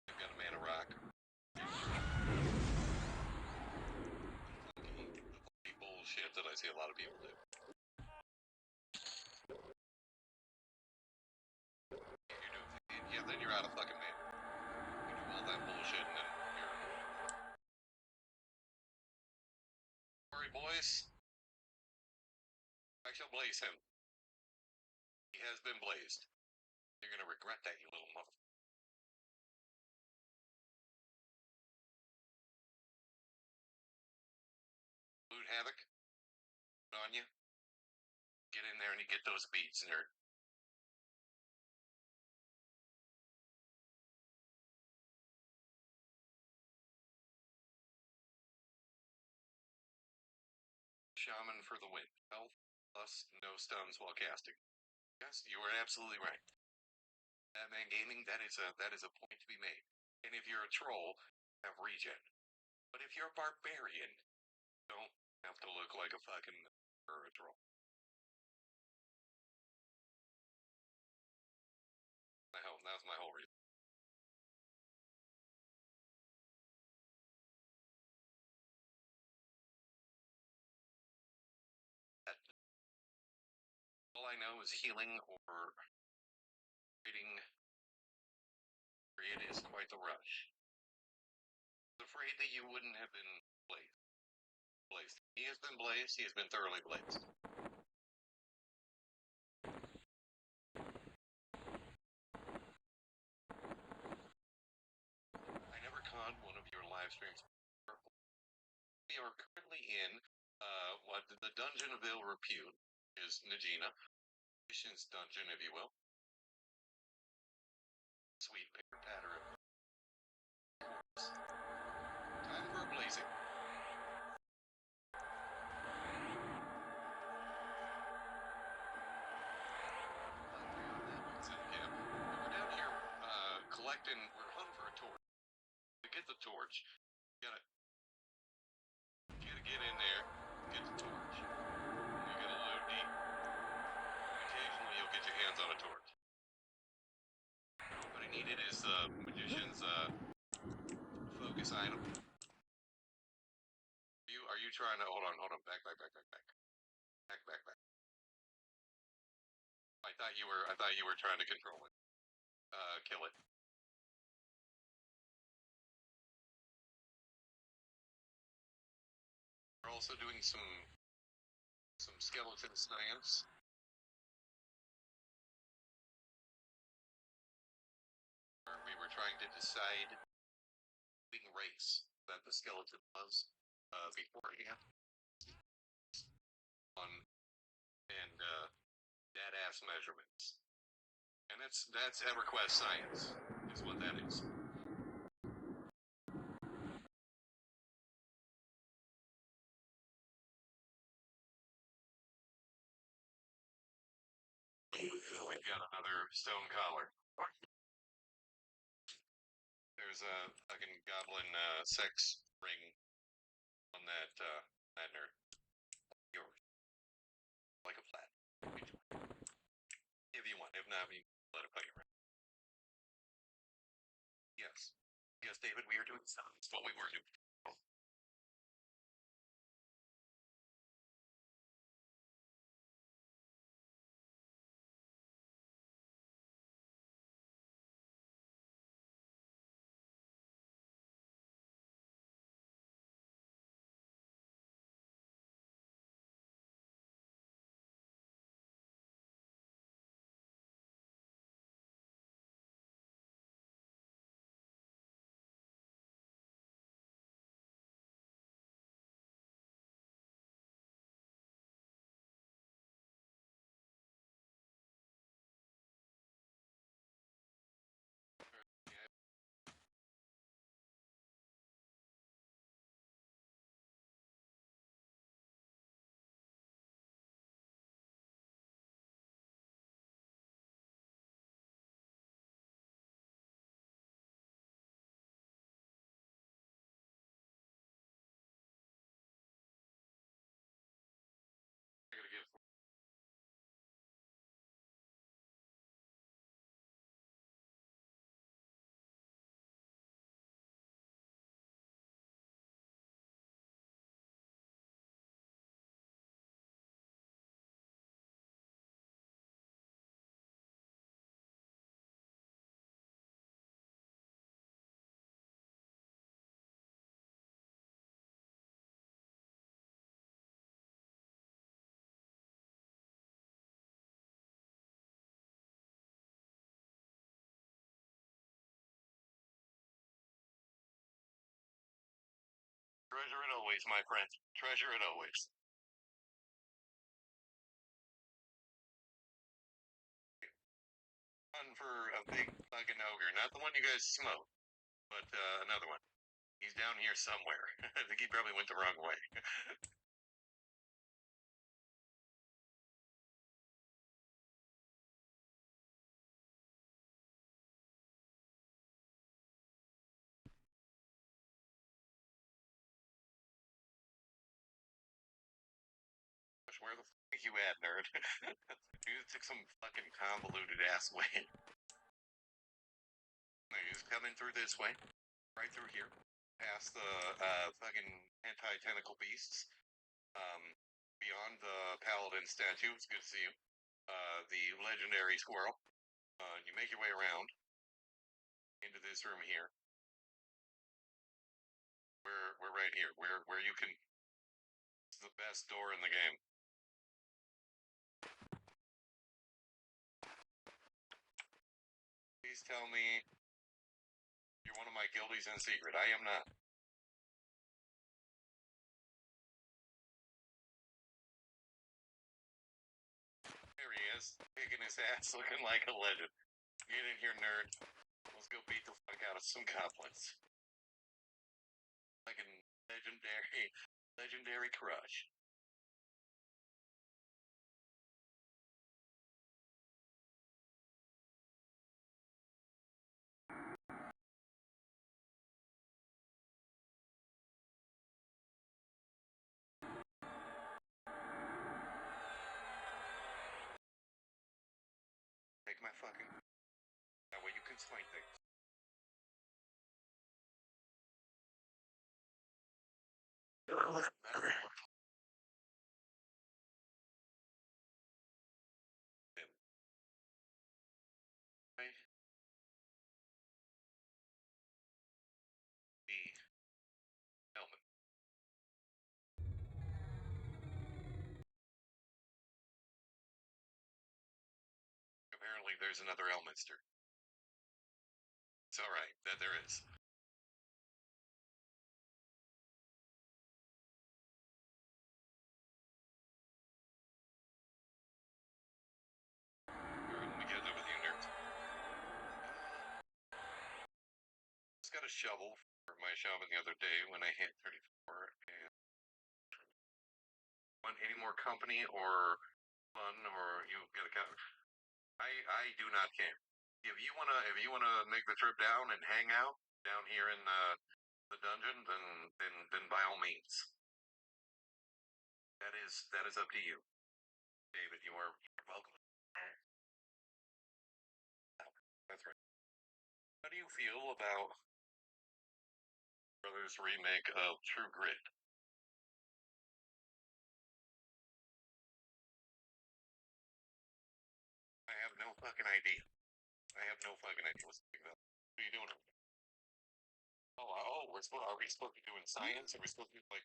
You've got a mana rock. The bullshit that I see a lot of people do. Then you're out of fucking mana. You do all that bullshit and then you're. Sorry, boys. I shall blaze him. He has been blazed. You're gonna regret that, you little mother. Loot havoc on you. Get in there and you get those beats, nerd. Shaman for the win. Health plus no stuns while casting. Yes, you are absolutely right. Batman Gaming, that is a point to be made. And if you're a troll, have regen. But if you're a barbarian, don't have to look like a fucking or a troll. That was my whole reason. All I know is healing or reading period is quite the rush. I was afraid that you wouldn't have been blazed. He has been blazed, he has been thoroughly blazed. I never caught one of your live streams. We are currently in the Dungeon of Ill Repute is Najena. Mission's dungeon, if you will. Sweet paper patter of time for blazing. We're down here collecting. We're hunting for a torch. To get the torch, you gotta get in there, get the torch. You gotta load deep. Occasionally, you'll get your hands on a torch. What I needed is the magician's focus item. Are you trying to hold on? Back. I thought you were trying to control it. Kill it. We're also doing some skeleton science. We were trying to decide which race that the skeleton was beforehand. And badass measurements. And that's EverQuest science, is what that is. We've got another stone collar. There's a fucking goblin sex ring on that nerd. Yours. Like a flat. If you want. If not, you let it play around. Yes. Yes, David, we are doing stuff. That's what we were doing. Treasure it always, my friend. Treasure it always. One for a big fucking ogre. Not the one you guys smoke, but another one. He's down here somewhere. I think he probably went the wrong way. Where the fuck you at, nerd? You took some fucking convoluted ass way. No, he's coming through this way. Right through here. Past the fucking anti-tentacle beasts. Beyond the paladin statue. It's good to see you. The legendary squirrel. You make your way around into this room here. We're right here. Where you can. It's the best door in the game. Please tell me you're one of my guildies in secret. I am not. There he is, kicking his ass, looking like a legend. Get in here, nerd. Let's go beat the fuck out of some goblins. Like a legendary crush. Take my fucking. That way you can swing things. The Elmin. Apparently, there's another Elminster. It's alright, that there is. Let me get over the nerds. Just got a shovel for my shovel the other day when I hit 34. And want any more company or fun, or you get a cover? I do not care. If you wanna make the trip down and hang out down here in the dungeon, then by all means. That is up to you, David. You are welcome. That's right. How do you feel about Brothers' remake of True Grit? I have no fucking idea. I have no fucking idea what's going on. What are you doing? Oh, are we supposed to be doing science? Are we supposed to be like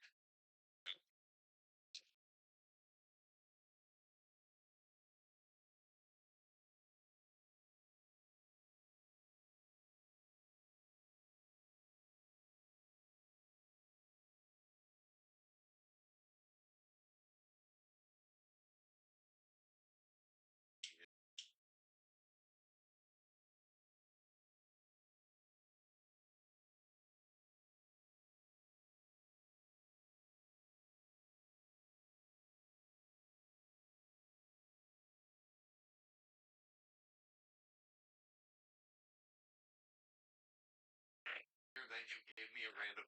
that you gave me a random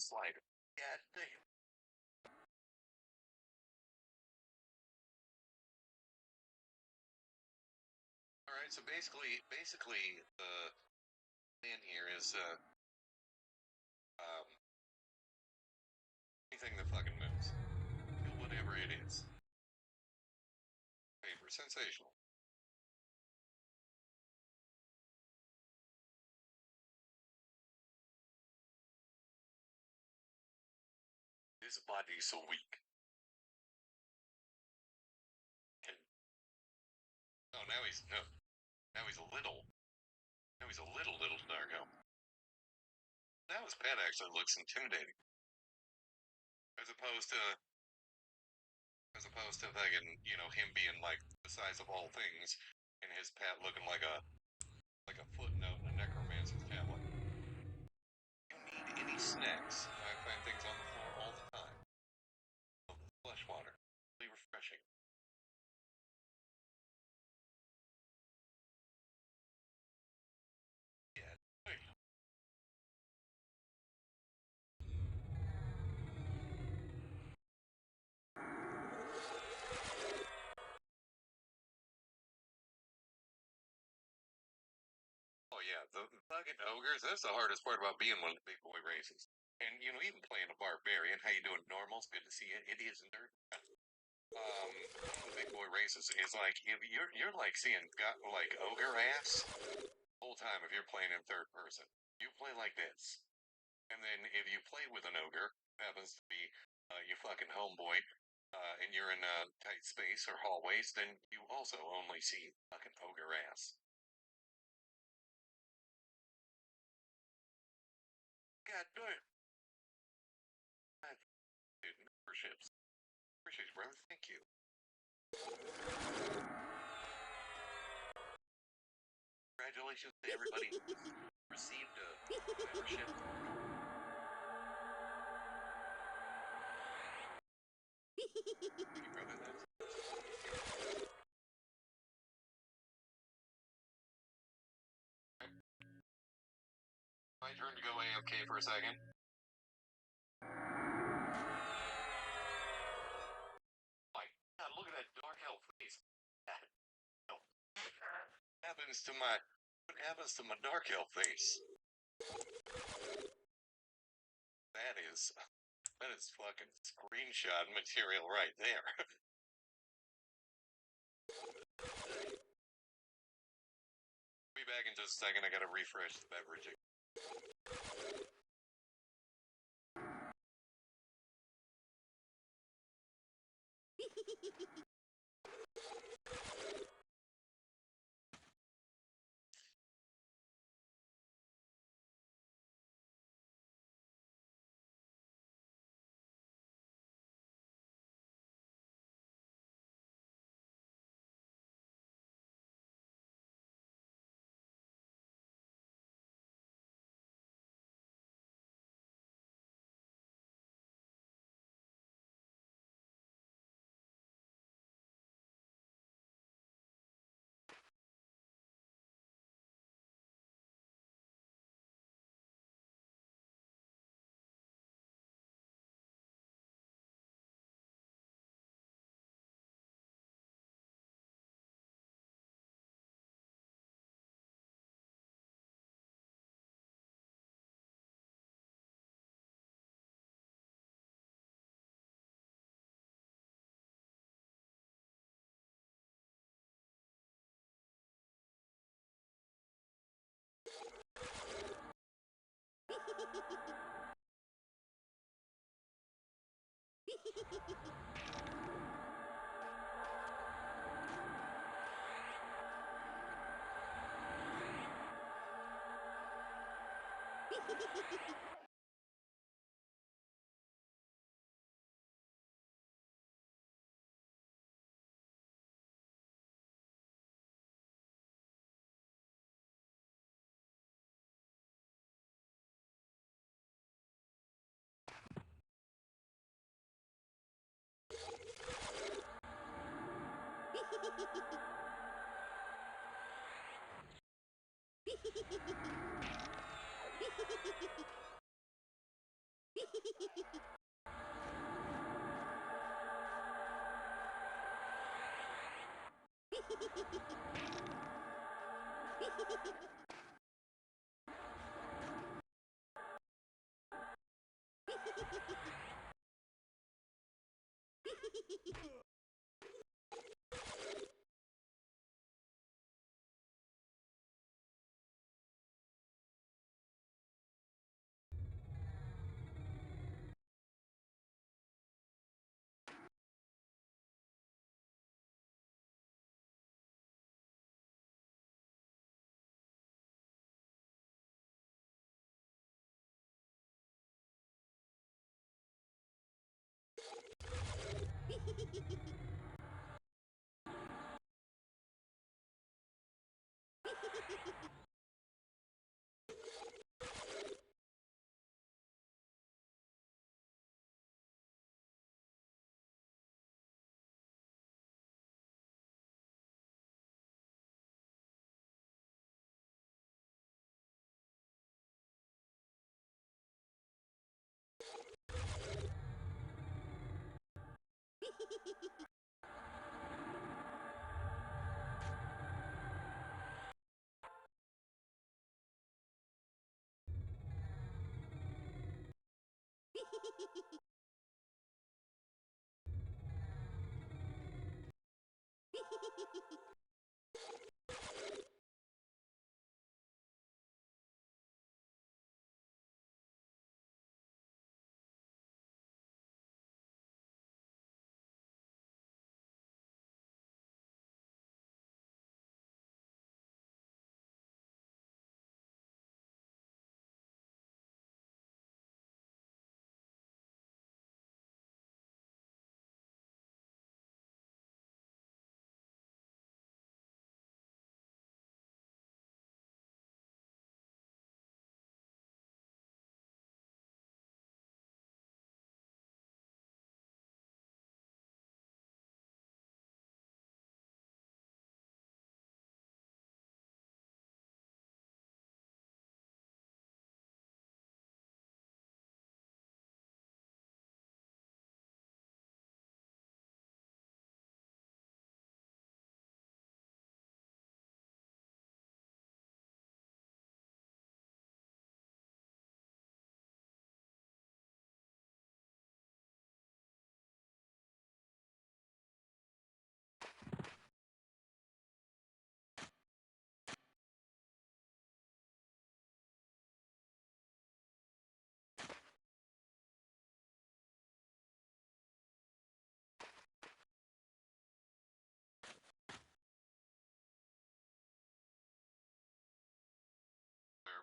slider. God damn. All right, so basically, the plan here is anything that fucking moves, whatever it is. Paper, sensational. His body is so weak. And oh, now he's no, now he's a little. Now he's a little Darko. Now his pet actually looks intimidating, as opposed to fucking, you know, him being like the size of all things, and his pet looking like a footnote in a necromancer's tablet. You need any snacks? I find things on the floor all the time. Flesh water, really refreshing. Yeah. Oh yeah, the fucking ogres. That's the hardest part about being one of the big boy races. And you know, even playing a barbarian. How you doing, normals? Good to see you. It is nerd. One of the big boy races is like if you're like seeing got like ogre ass the whole time if you're playing in third person. You play like this, and then if you play with an ogre, happens to be your fucking homeboy, and you're in a tight space or hallways, then you also only see fucking ogre ass. God damn. Dude, memberships. Appreciate you, brother. Thank you. Congratulations to everybody who received a membership. Thank you, brother. My turn to go AFK for a second. My God, look at that dark elf face. What happens to my dark elf face? That is fucking screenshot material right there. Be back in just a second. I gotta refresh the beverage.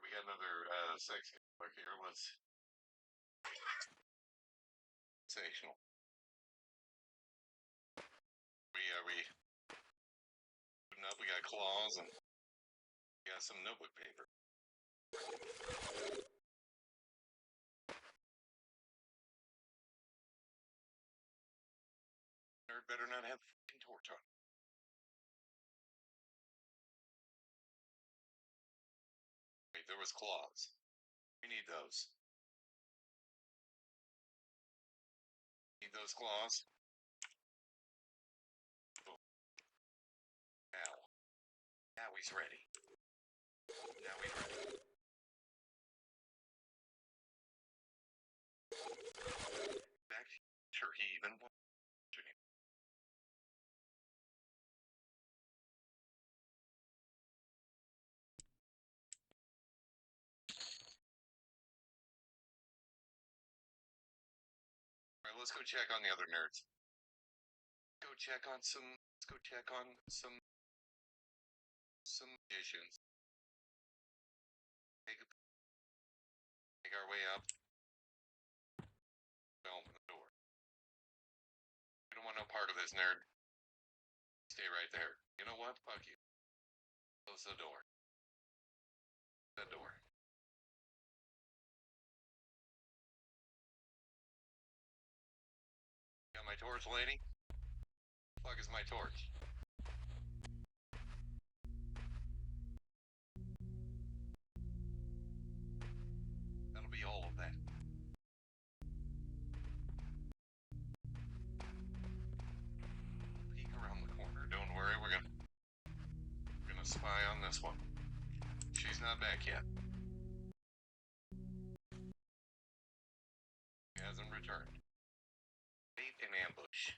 We got another section book here. Let's sensational. We putting up. We got claws and we got some notebook paper. Nerd better not have the fucking torch on. Wait, there was claws. We need those. Need those claws. Now. Now he's ready. Now he's ready. Back sure he even watched him. Alright, let's go check on the other nerds. Let's go check on some magicians. Make our way up. Open the door. We don't want no part of this, nerd. Stay right there. You know what? Fuck you. Close the door. The door. Got my torch, lady? Fuck is my torch? That'll be all of that. Peek around the corner. Don't worry, we're gonna this one. She's not back yet. She hasn't returned. Bait and ambush.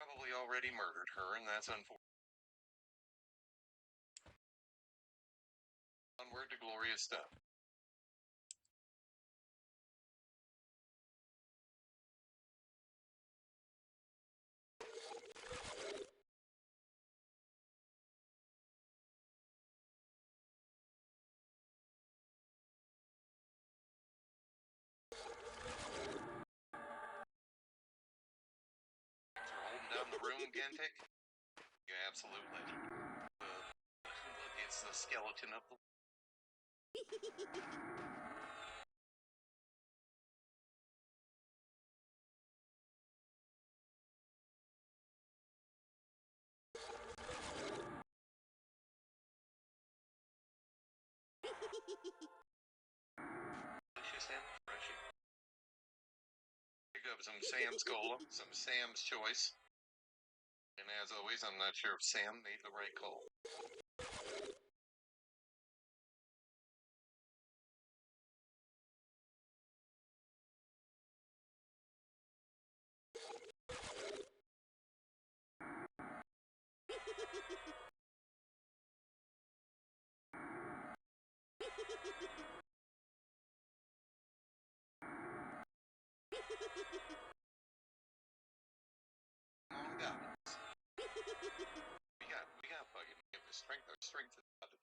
Probably already murdered her, and that's unfortunate. Onward to glorious stuff. Down the room, Gentic? You're absolute legend. Look, it's the skeleton of the... Delicious and refreshing. Pick up some Sam's Cola, some Sam's Choice. And as always, I'm not sure if Sam made the right call. We got fucking strength. Our strength is about to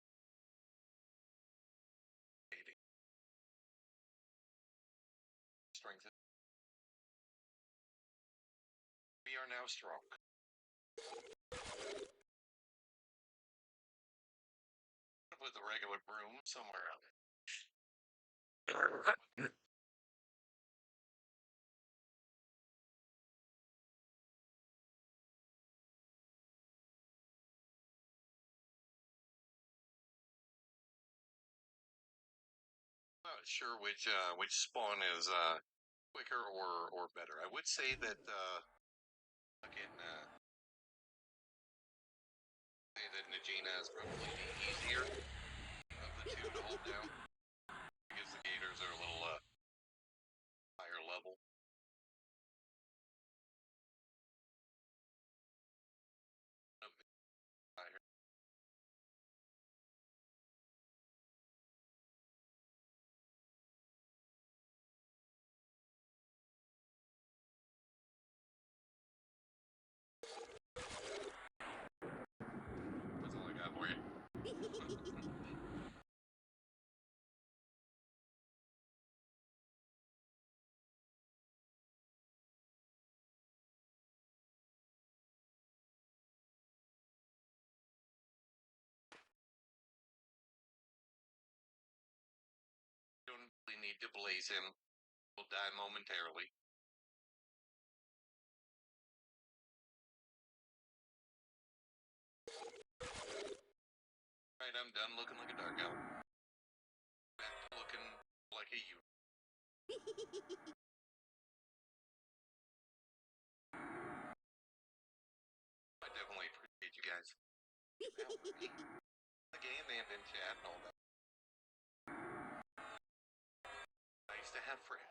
strength. We are now strong. With a regular broom somewhere out there. Not sure which spawn is quicker or better. I would say that Najena is probably the easier of the two to hold down because the gators are a little higher level. That's all I got for you. Don't really need to blaze him. He'll die momentarily. Alright, I'm done looking like a dark owl. Back to looking like a you. I definitely appreciate you guys. The game and in chat and all that. Nice to have friends.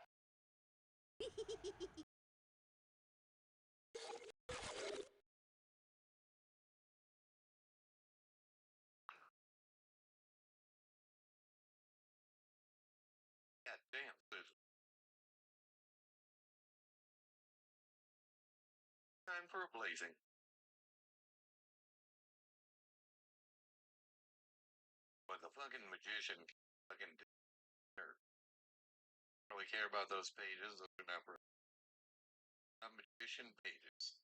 God damn, Susan. Time for a blazing. But the fucking magician fucking nerd. Really care about those pages. Those are not magician pages.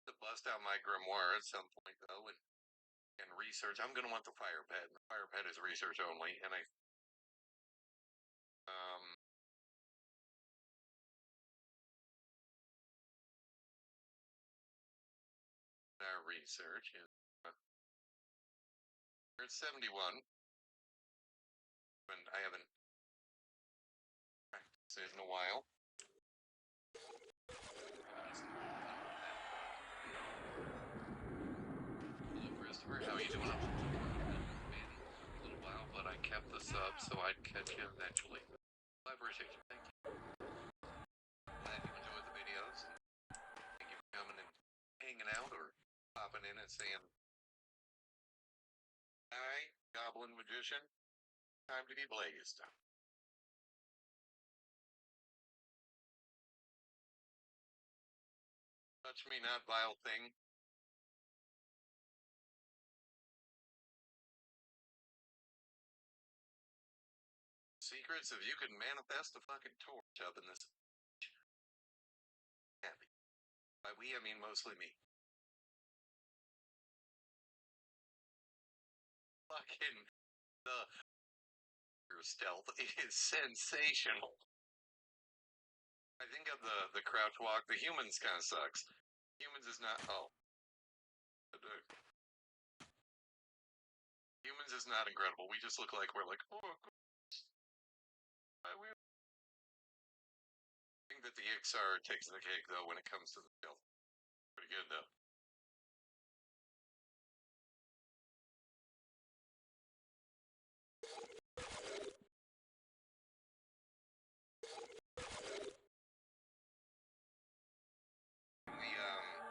To bust out my grimoire at some point though and research. I'm gonna want the fire pet. The fire pet is research only, and our research is we're at 71, and I haven't practiced it in a while. the sub so I'd catch you eventually. I appreciate you. Thank you. Glad you enjoyed the videos. Thank you for coming and hanging out or popping in and saying, "Hi, Goblin Magician. Time to be blazed." Touch me not, vile thing. Secrets if you could manifest a fucking torch up in this. Happy. By we, I mean mostly me. Fucking the stealth is sensational. I think of the crouch walk. The humans kind of sucks. Humans is not. Oh, humans is not incredible. We just look like we're like. Oh, I think that the XR takes the cake though when it comes to the stealth. Pretty good though.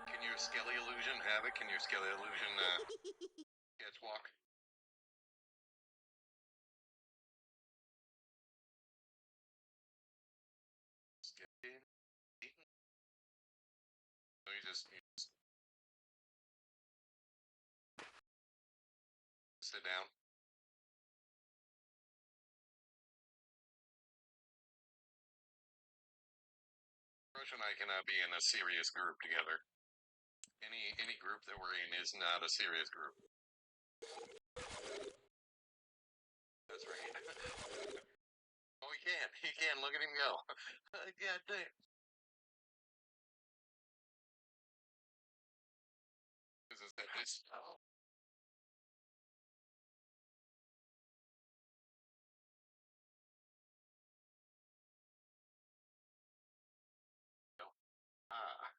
Can your Skelly illusion have it? Can your Skelly illusion catch walk? Skelly? No, you just sit down. Rush and I cannot be in a serious group together. Any group that we're in is not a serious group. That's right. Oh, he can. He can. Look at him go. God damn. Is that this? Oh. No. Ah.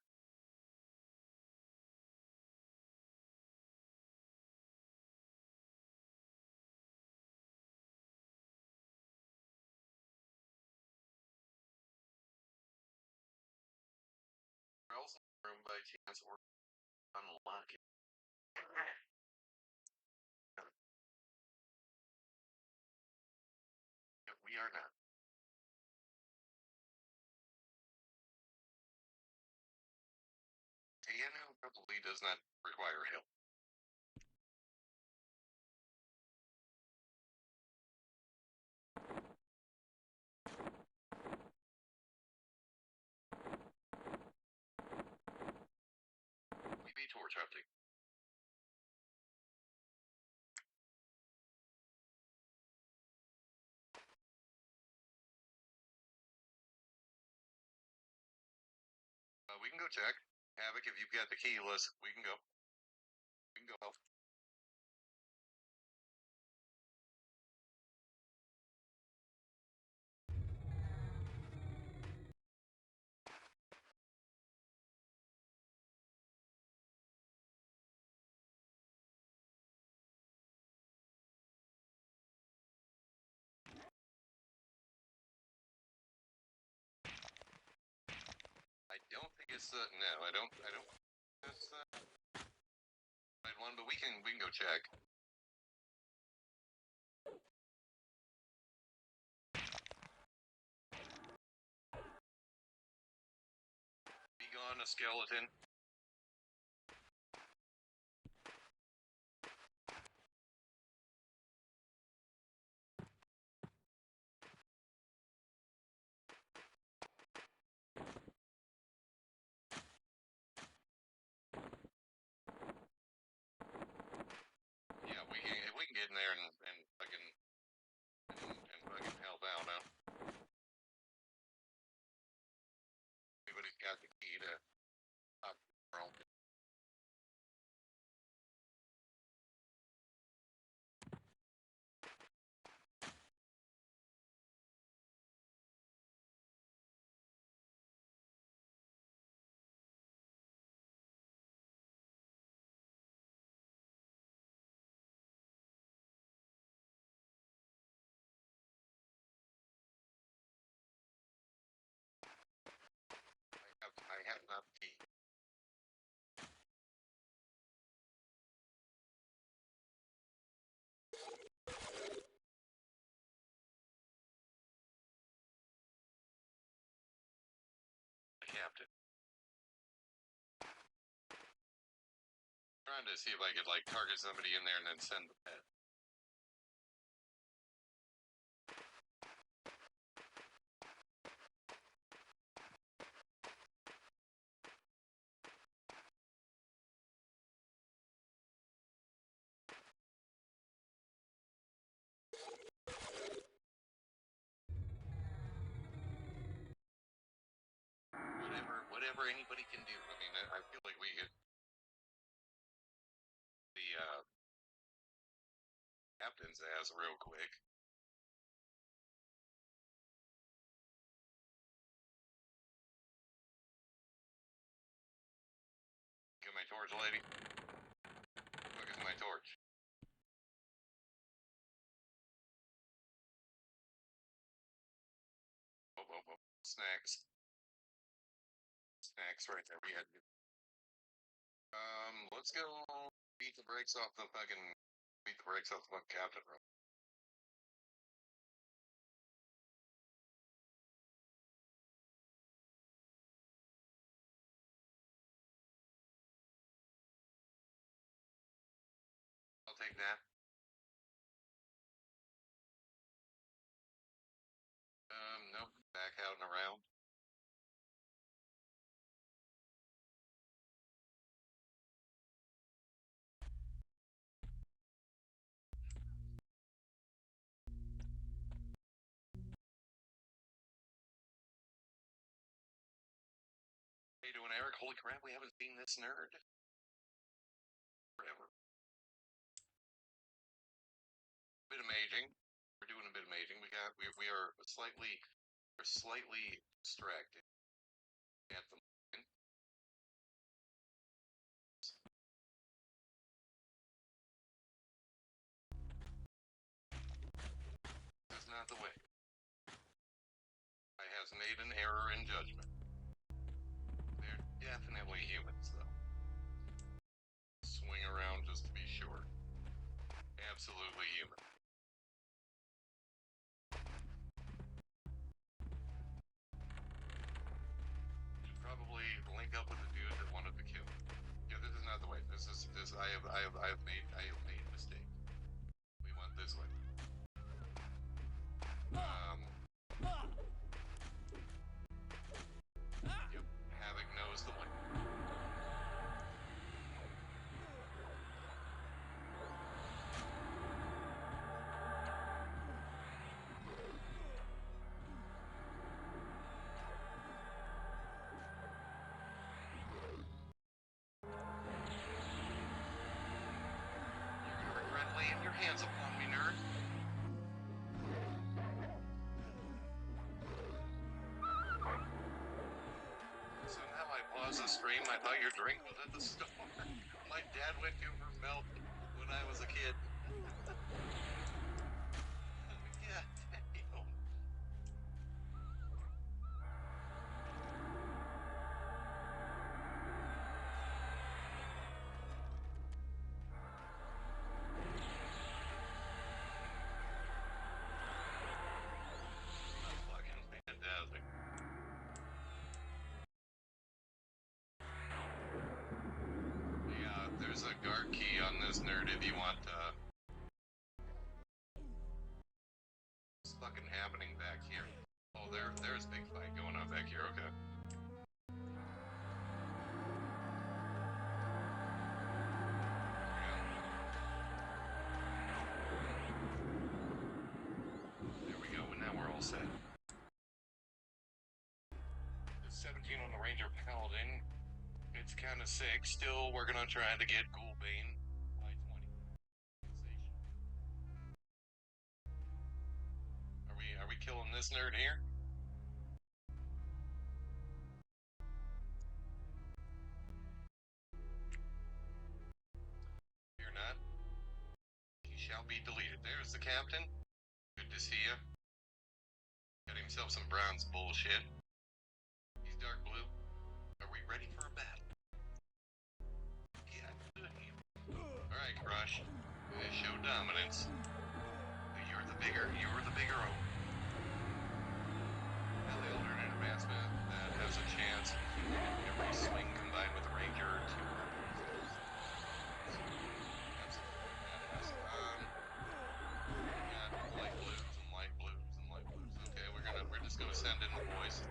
Else room by chance or unlock it. We are not. Tajana probably does not require help. We be torch hunting. We can go check. Havoc, if you've got the key, listen, we can go. We can go help. I don't think it's the no. I don't. It's the right one, but we can go check. Be gone, a skeleton. Yeah, we can. If we can get in there and fucking help out, huh? Everybody's got the key to world. P. Captain. Trying to see if I could like target somebody in there and then send the pet. Whatever anybody can do. I mean, I feel like we get the captain's ass real quick. Get my torch, lady. Look at my torch. Oh. Snacks. Snacks right there. We had. Let's go beat the brakes off the fucking captain. I'll take that. Nope. Back out and around. How you doing, Eric? Holy crap, we haven't seen this nerd forever. Bit of maging. We're doing a bit of maging. We are slightly distracted at the moment. This is not the way. I has made an error in judgment. They're definitely humans, though. Swing around just to be sure. Absolutely human. Should probably link up with the dude that wanted to kill. Yeah, this is not the way. I have made a mistake. We went this way. Yep, Havoc knows the way. Laying your hands upon me, nerd. Somehow I paused the stream. I thought your drink was at the store. My dad went to for milk when I was a kid. Yeah, damn. Fucking fantastic. Yeah, there's a guard key on this nerd if you want what's fucking happening back here. Oh, there's a big fight going on back here, okay. There we go, and now we're all set. It's 17 on the Ranger Paladin. It's kind of sick. Still working on trying to get Ghoulbane by 20. Are we killing this nerd here? You're not. He shall be deleted. There's the captain. Good to see you. Got himself some bronze bullshit. He's dark blue. Are we ready for a battle? Yeah. Alright, Crush. Show dominance. You're the bigger oak. Now the alternate advancement that has a chance every swing combined with a ranger or two weapons. Absolutely badass. Got light blues and light blues and light blues. Okay, we're just gonna send in the boys.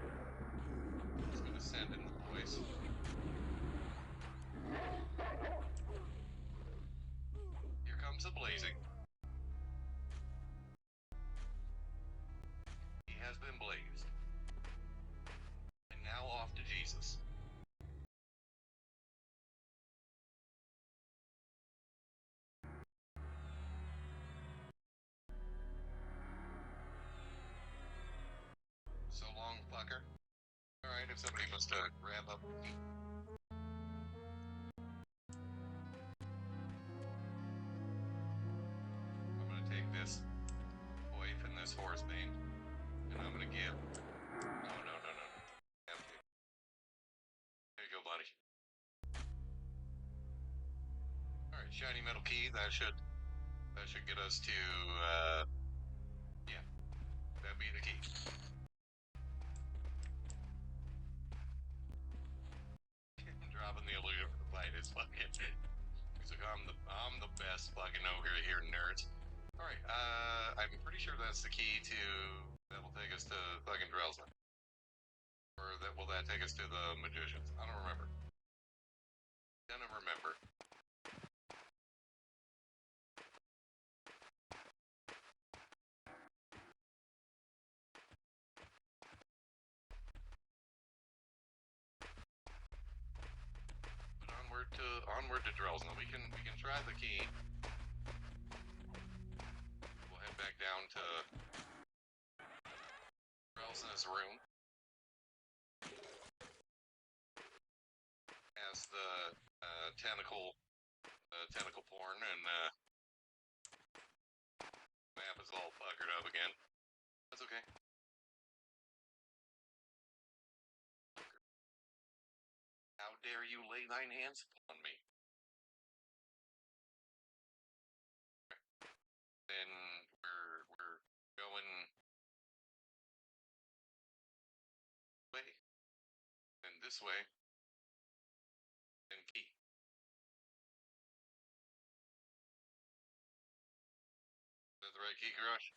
Here comes a blazing. He has been blazed. And now off to Jesus. So long, fucker. Alright, if somebody must grab up. I'm gonna take this wife and this horse bane, and I'm gonna give. No. Empty. There you go, buddy. Alright, shiny metal key, that should get us to yeah. That'd be the key. Dropping the illusion for the fight is fucking. He's like, I'm the best fucking ogre here, nerds. Alright, I'm pretty sure that's the key to that will take us to fucking Drelsa. Or will that take us to the magicians? I don't remember. I don't remember. But onward to Drelsa. We can try the key. We'll head back down to Drelsa's room. As the tentacle porn and map is all fuckered up again. That's okay. How dare you lay thine hands upon me? Then we're going way, and this way, and key. Is that the right key, Garage?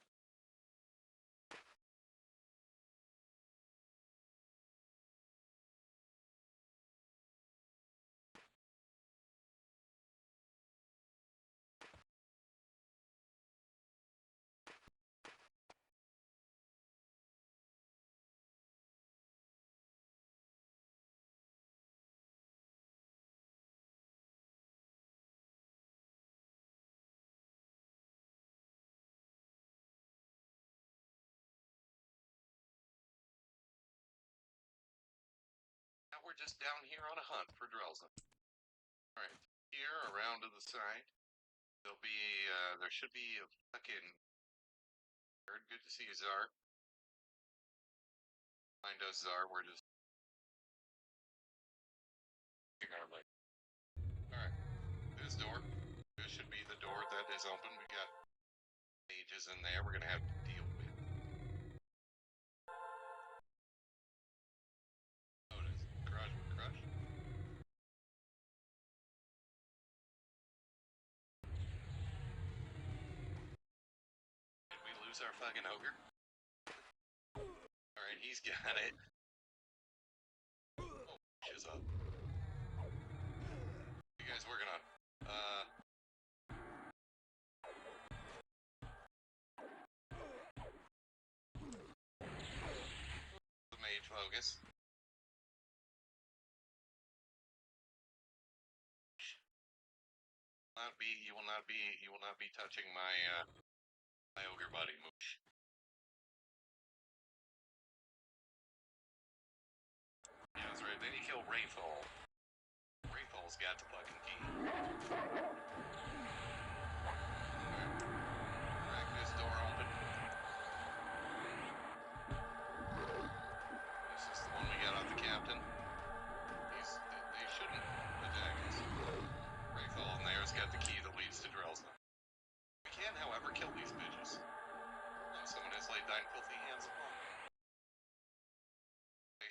Now we're just down here on a hunt for Drelsa. Alright, here around to the side, there'll be, there should be a fucking. Good to see you, Czar. Find us, Czar, we're just. Alright, this door. This should be the door that is open. We got mages in there we're gonna have to deal with. Oh, it is. Crush. Did we lose our fucking ogre? Alright, he's got it. Oh, shiz up. What are you guys working on? The mage focus. You will not be touching my my ogre buddy, Moosh. Yeah, that's right. Then you kill Wraithall. Wraithall's got the fucking key. Alright. Crack this door open. This is the one we got off the captain.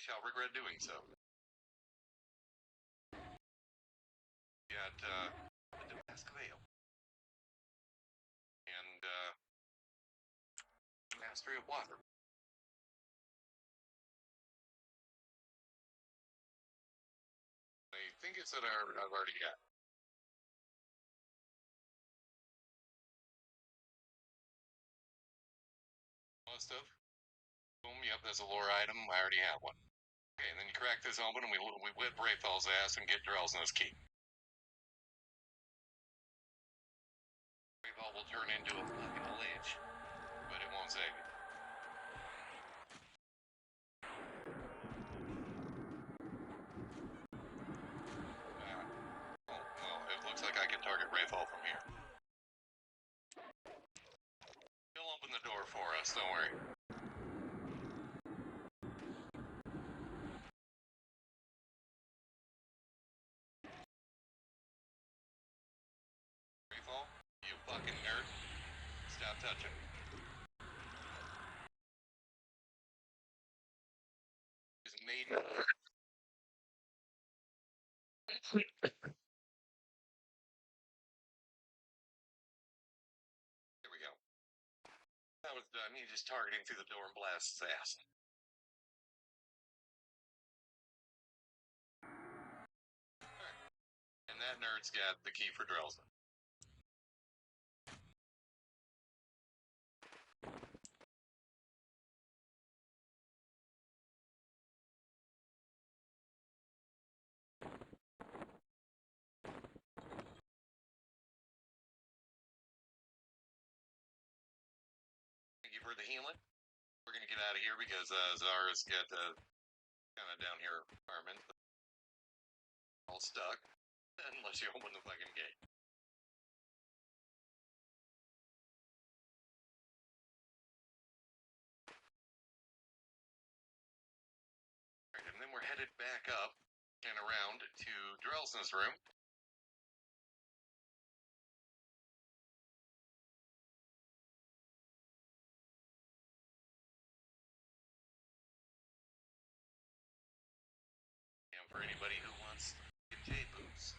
shall regret doing so. Got the Damask Veil and Mastery of Water. I think it's that I've already got. Most of. Boom, yep, there's a lore item. I already have one. Okay, and then you crack this open and we whip Wraithal's ass and get Drellsno's key. Wraithal will turn into a fucking lich, but it won't save you. Oh, well, it looks like I can target Wraithal from here. He'll open the door for us, don't worry. Wraithal, you fucking nerd. Stop touching. His maiden. There we go. That was done. He's just targeting through the door and blasts his ass. Right. And that nerd's got the key for Drellsno. Thank you for the healing. We're gonna get out of here because Zara's got kind of down here requirements. All stuck unless you open the fucking gate. Right, and then we're headed back up and around to Drellson's room. And for anybody who wants Jboots.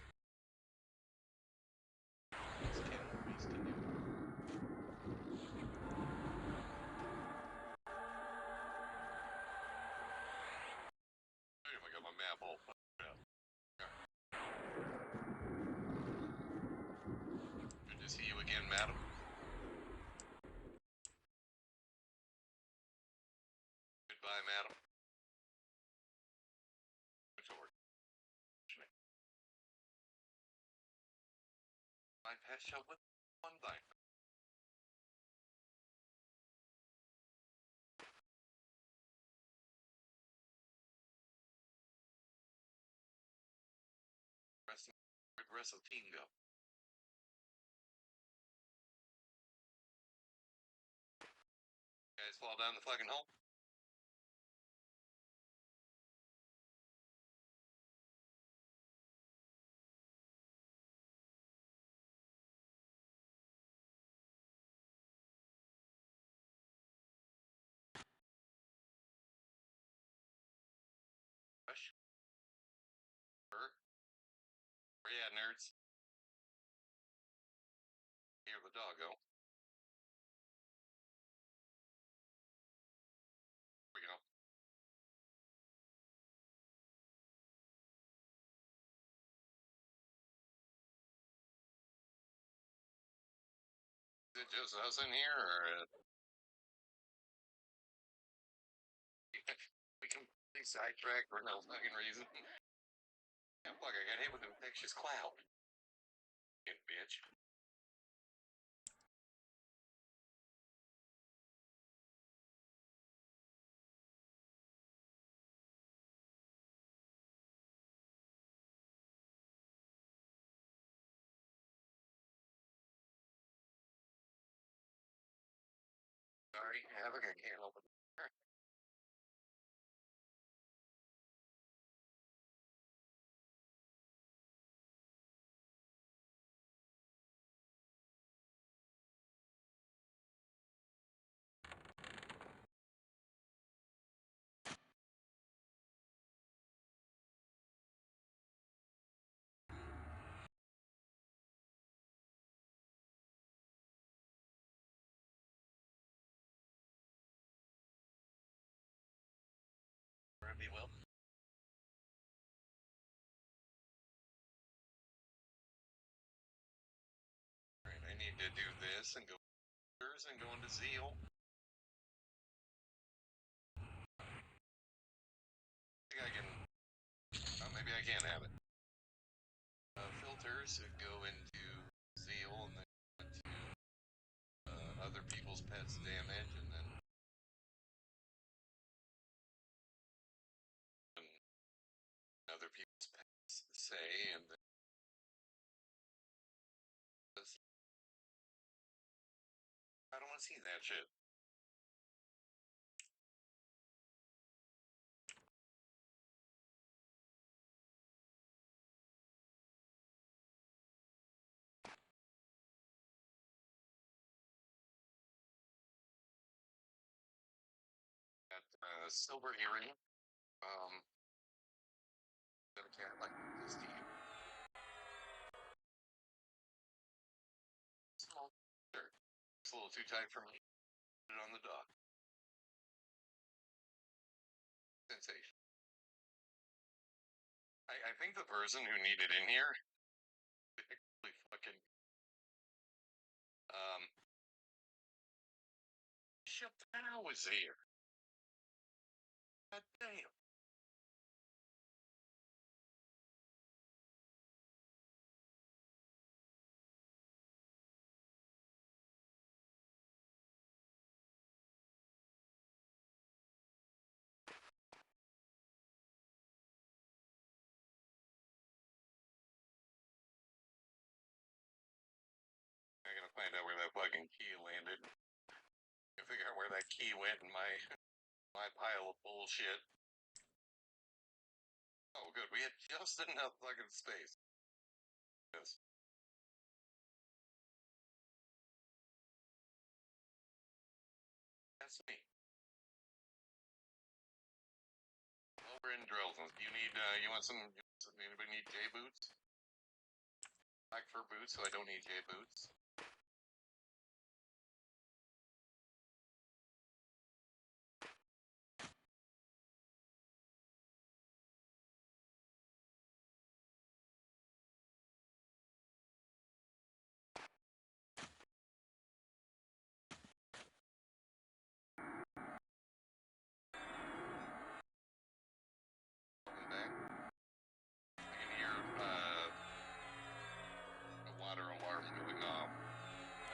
There's 10 movies to do. I got my map all fucked up. Good to see you again, madam. Goodbye, madam. My pet shall with one thing. Rest of the team go. You guys fall down the fucking hole. Rush. Where you at, nerds? Hear the doggo. Here we go. Is it just us in here, or we completely sidetracked for no fucking reason? Yeah, fuck, I got hit with an infectious cloud. You bitch. Sorry, Havoc, I can't open the door. be well. Alright, I need to do this and go into Zeal. I think I can. Oh, maybe I can't have it. Filters go into Zeal and then to other people's pets damage, and then other people's pets say, and then I don't want to see that shit. Got silver earring. Got a cat like this to you. Small. Sure. It's a little too tight for me. Put it on the dock. Sensation. I think the person who needed in here actually fucking Chappelle was here. God damn. I gotta find out where that fucking key landed. I figure out where that key went in my pile of bullshit. Oh, good. We had just enough fucking space. Yes. That's me. Well, we're in drill zones. You need, you want some, anybody need Jboots? Black fur boots, so I don't need Jboots. Welcome back. I can hear, a water alarm going off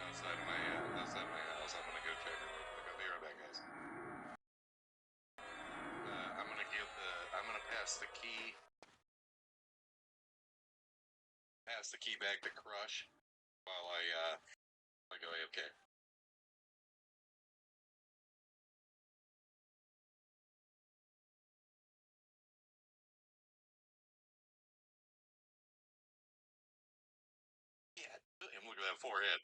outside my house. I'm gonna go check it real quick. I'll be right back, guys. I'm gonna pass the key back to Crush while I go AFK. Yeah, and look at that forehead.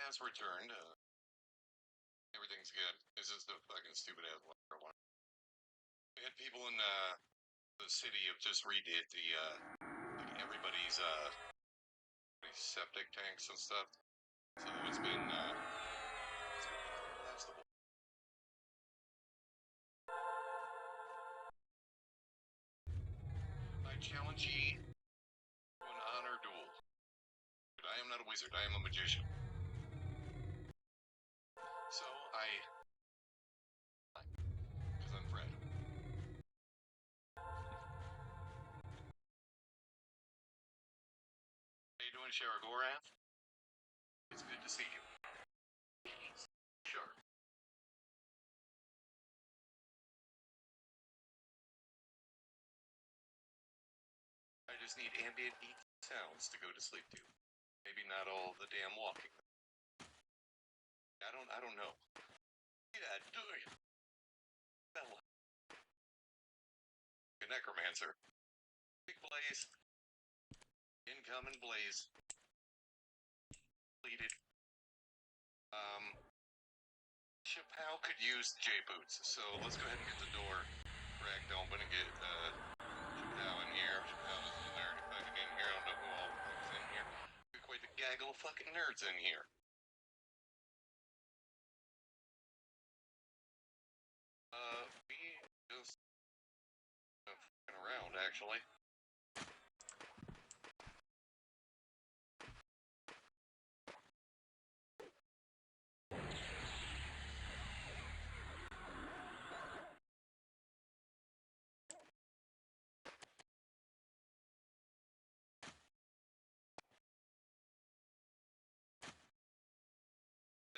has returned. Everything's good. This is the fucking stupid ass one. We had people in the city have just redid the like everybody's septic tanks and stuff. So it's been that's the I challenge ye to an honor duel. But I am not a wizard, I am a magician. So because I'm fragile. How you doing, Sharagorath? It's good to see you. Sure. I just need ambient beat sounds to go to sleep to. Maybe not all the damn walking. I don't know. Yeah, do it. Bella. A necromancer. Big blaze. Incoming blaze. Deleted. Chappelle could use Jboots, so let's go ahead and get the door cracked open and get Chappelle in here. Chappelle isn't already fucking in here. I don't know who all the fuck's in here. We're quite a gaggle of fucking nerds in here. We just fucking around actually.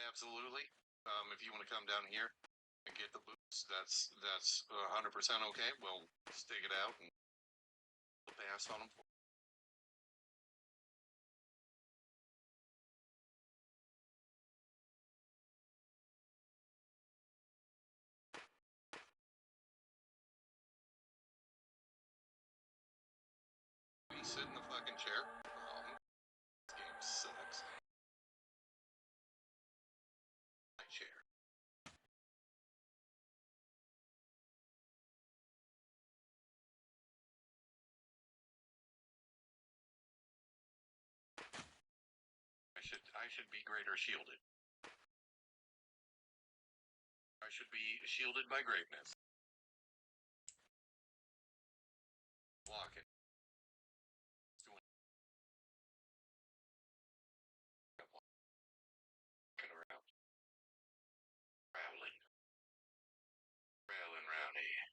Absolutely. If you want to come down here and get the boots, that's 100% okay. We'll stake it out and we'll pass on them. You sit in the fucking chair. This game sucks. My chair. I should be greater shielded. I should be shielded by greatness. Walking. Walking around. Traveling. Traveling around here.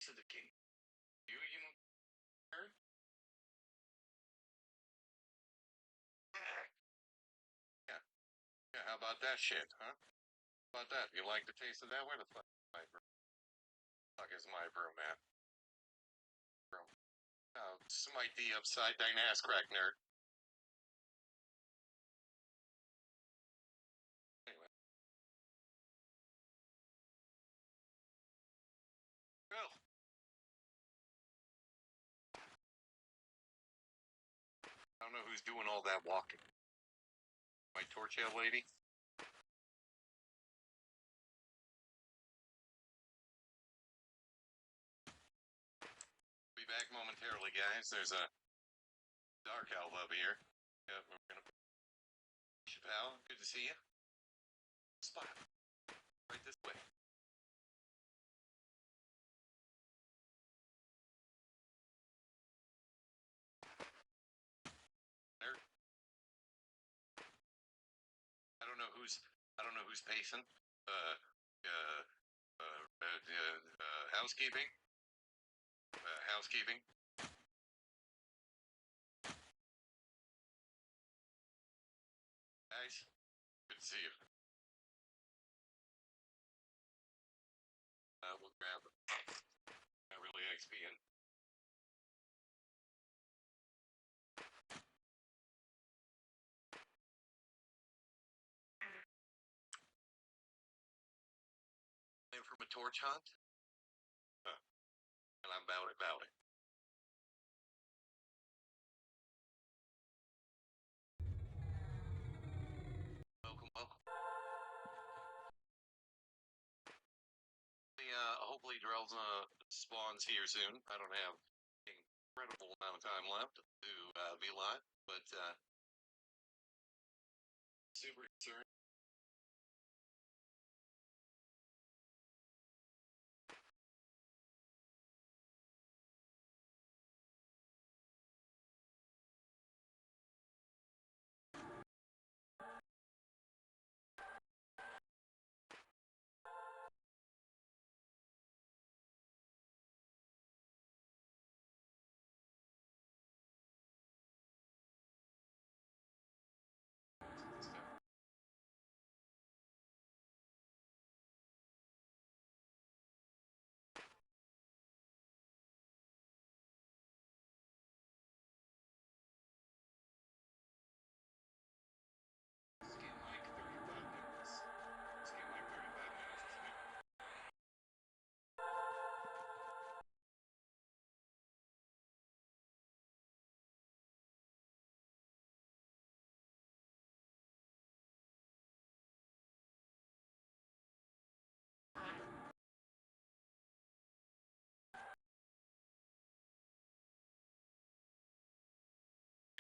To the king. You heard? Yeah. Yeah, how about that shit, huh? How about that? You like the taste of that? Where the fuck is my broom? Fuck is my broom, man? Broom. Oh, smite the upside down ass crack nerd. Anyway. Well. I don't know who's doing all that walking. My torch ale lady? Be back momentarily, guys. There's a dark elf up here. Yeah, we're gonna. Chappelle, good to see you. Spot. Right this way. Nerd. I don't know who's pacing. Housekeeping. Housekeeping. Guys, good to see you. We'll grab not really XP in. And from a torch hunt? And I'm about it. hopefully Drell's spawns here soon. I don't have an incredible amount of time left to be live, but super concerned.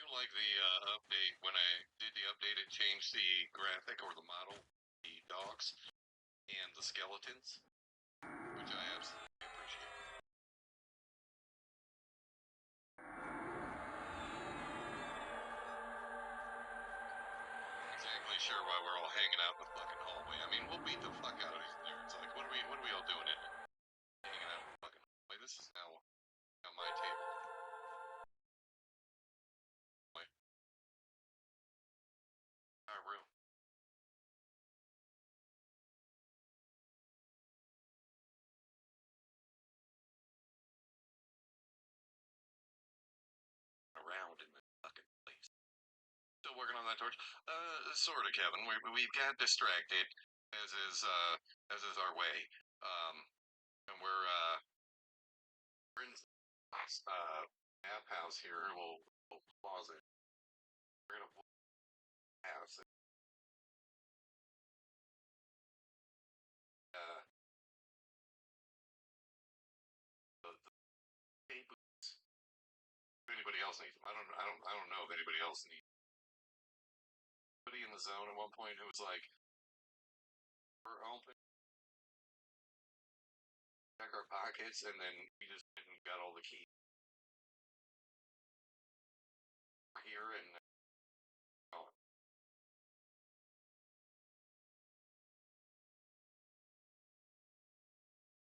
Like the update, when I did the update, it changed the graphic or the model, the dogs, and the skeletons, which I absolutely appreciate. Exactly sure why we're all hanging out in the fucking hallway. I mean, we'll beat the fuck out of these nerds. Like, what are we all doing in it? Hanging out in the fucking hallway. This is now my table. Our room. Around in the fucking place. Still working on that torch. Sort of, Kevin. We've got distracted, as is our way. And we're in app house here. We'll pause it. We're gonna house. The Jboots. If anybody else needs them, I don't know if anybody else needs. Somebody in the zone at one point who was like, "We're open, check our pockets," and then we just didn't got all the keys here and. Oh,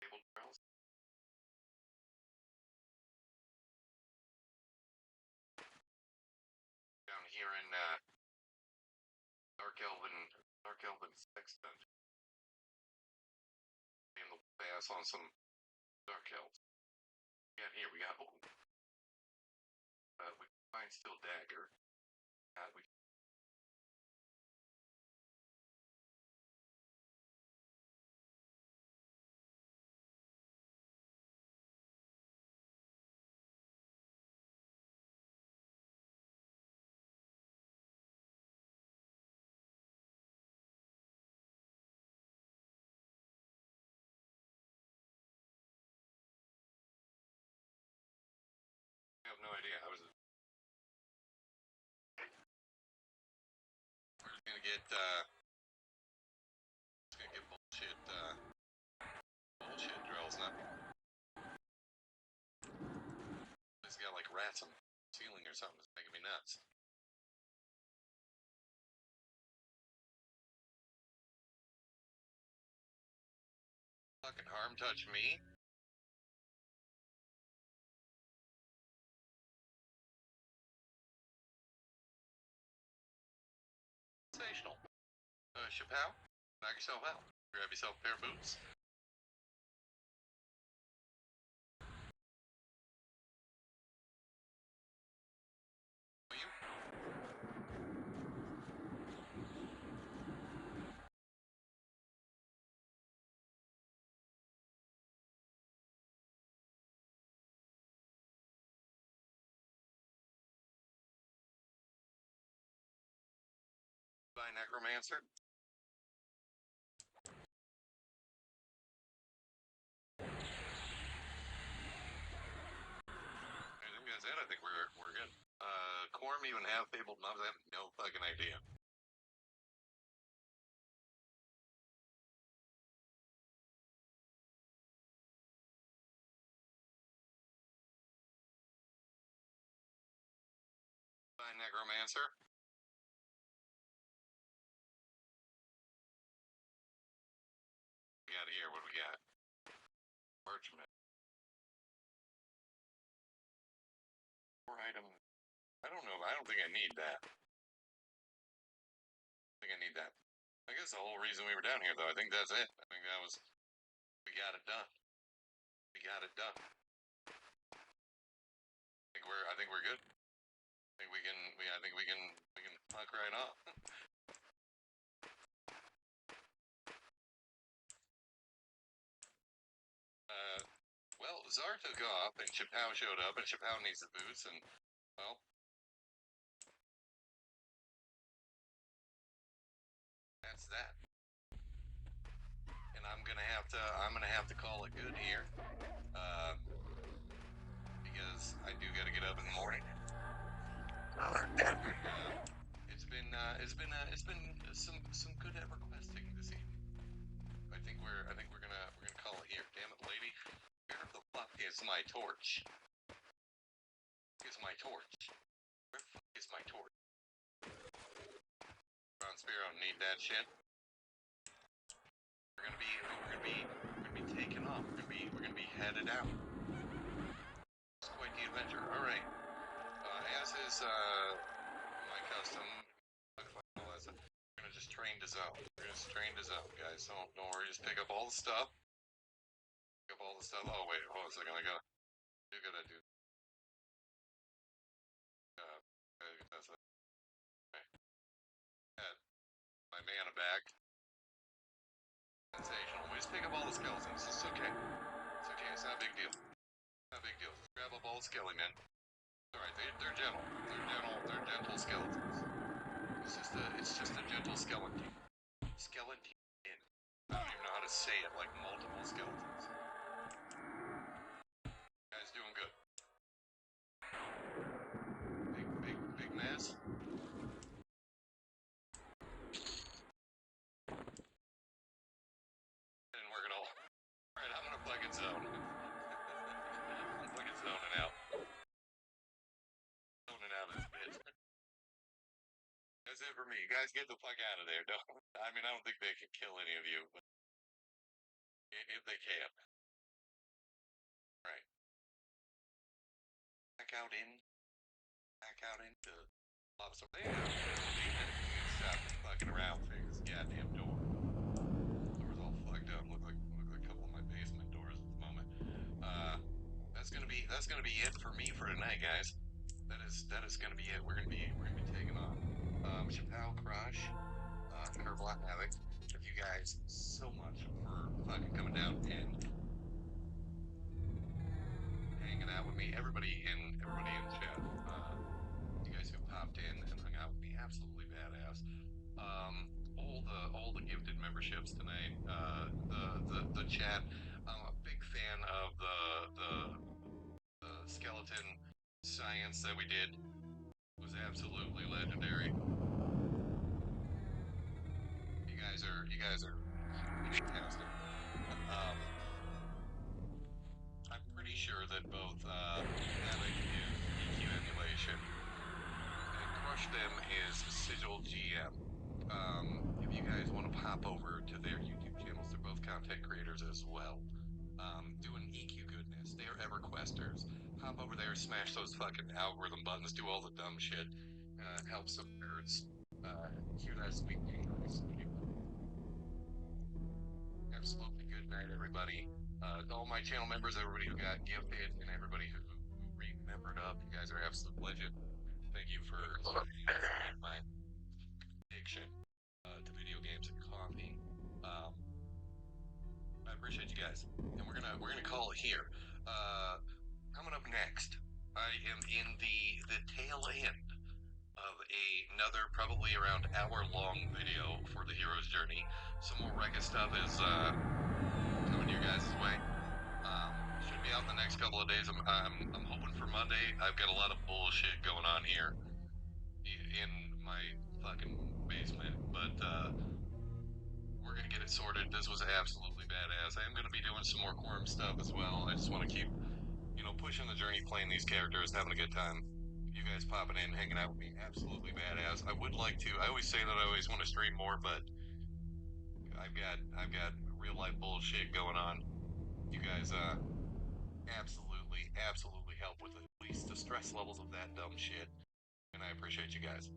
table trails. Down here in Dark Elven Sex Dungeon. And the pass on some Dark Elves. Yeah, here we got. We find Steel Dagger. We have no idea. We're just gonna get bullshit drills. Not. It's got like rats on the ceiling or something. It's making me nuts. Fucking harm touch me. Sensational. Chappelle, knock yourself out. Grab yourself a pair of boots. Will you? By Necromancer. Quarm even have fabled mobs? I have no fucking idea. Bye, Necromancer. We got here. What do we got? Parchment. 4 item. I don't know. I don't think I need that. I think I need that. I guess the whole reason we were down here, though, I think that's it. I think that was. We got it done. We got it done. I think we're good. I think we can. I think we can fuck right off. Well, Czar took off, and Chapow showed up, and Chapow needs the boots, and well, that's that. And I'm gonna have to call it good here, because I do gotta get up in the morning. It's been some good EverQuesting this evening. I think we're gonna call it here. Damn it, lady. Where the fuck is my torch? Where the fuck is my torch? Ron Sparrow, need that shit. We're gonna be taking off. We're gonna be headed out. It's quite the adventure. All right. As is my custom, we're gonna just train to zone. Guys. Don't worry. Just pick up all the stuff. Oh wait, hold on a second. I gotta do. That's okay. My mana back. Sensational. We just pick up all the skeletons. It's okay. It's okay. It's not a big deal. Just grab up all the skelly men. Alright, they're gentle. They're gentle skeletons. It's just a gentle skeleton. I don't even know how to say it, like multiple skeletons. Guys doing good. Big mess. Didn't work at all. Alright, I'm gonna fucking zone. I'm fucking zoning out. Zoning out of this bitch. That's it for me. You guys get the fuck out of there. I mean, I don't think they can kill any of you, but if they can. Right. Back out into lobster. They stop fucking around things. Goddamn door. Door's all fucked up. Look like a couple of my basement doors at the moment. That's gonna be it for me for tonight, guys. That is gonna be it. We're gonna be taking off. Chappelle Crush, Black Havoc. Thank you guys so much for fucking coming down and hanging out with me. Everybody in chat. You guys who popped in and hung out with me, absolutely badass. All the gifted memberships tonight. The chat. I'm a big fan of the skeleton science that we did. It was absolutely legendary. You guys are fantastic. I'm pretty sure that both Havoc is EQ emulation and Crush Them is Sigil GM. If you guys want to pop over to their YouTube channels, they're both content creators as well. Doing EQ goodness. They're EverQuesters. Hop over there, smash those fucking algorithm buttons, do all the dumb shit. Help some nerds hear that sweet noise. Absolutely good night, everybody. All my channel members, everybody who got gifted, and everybody who remembered up, you guys are absolute legend. Thank you for my addiction to video games and coffee. I appreciate you guys, and we're gonna call it here. Coming up next, I am in the tail end of another probably around hour-long video for the hero's journey. Some more Rekit stuff is coming your guys' way. Should be out in the next couple of days. I'm hoping for Monday. I've got a lot of bullshit going on here. in my fucking basement, but we're gonna get it sorted. This was absolutely badass. I am gonna be doing some more Quarm stuff as well. I just want to keep, pushing the journey, playing these characters, having a good time. You guys popping in, hanging out with me, absolutely badass. I would like to. I always say that I always want to stream more, but I've got real life bullshit going on. You guys absolutely help with at least the stress levels of that dumb shit, and I appreciate you guys.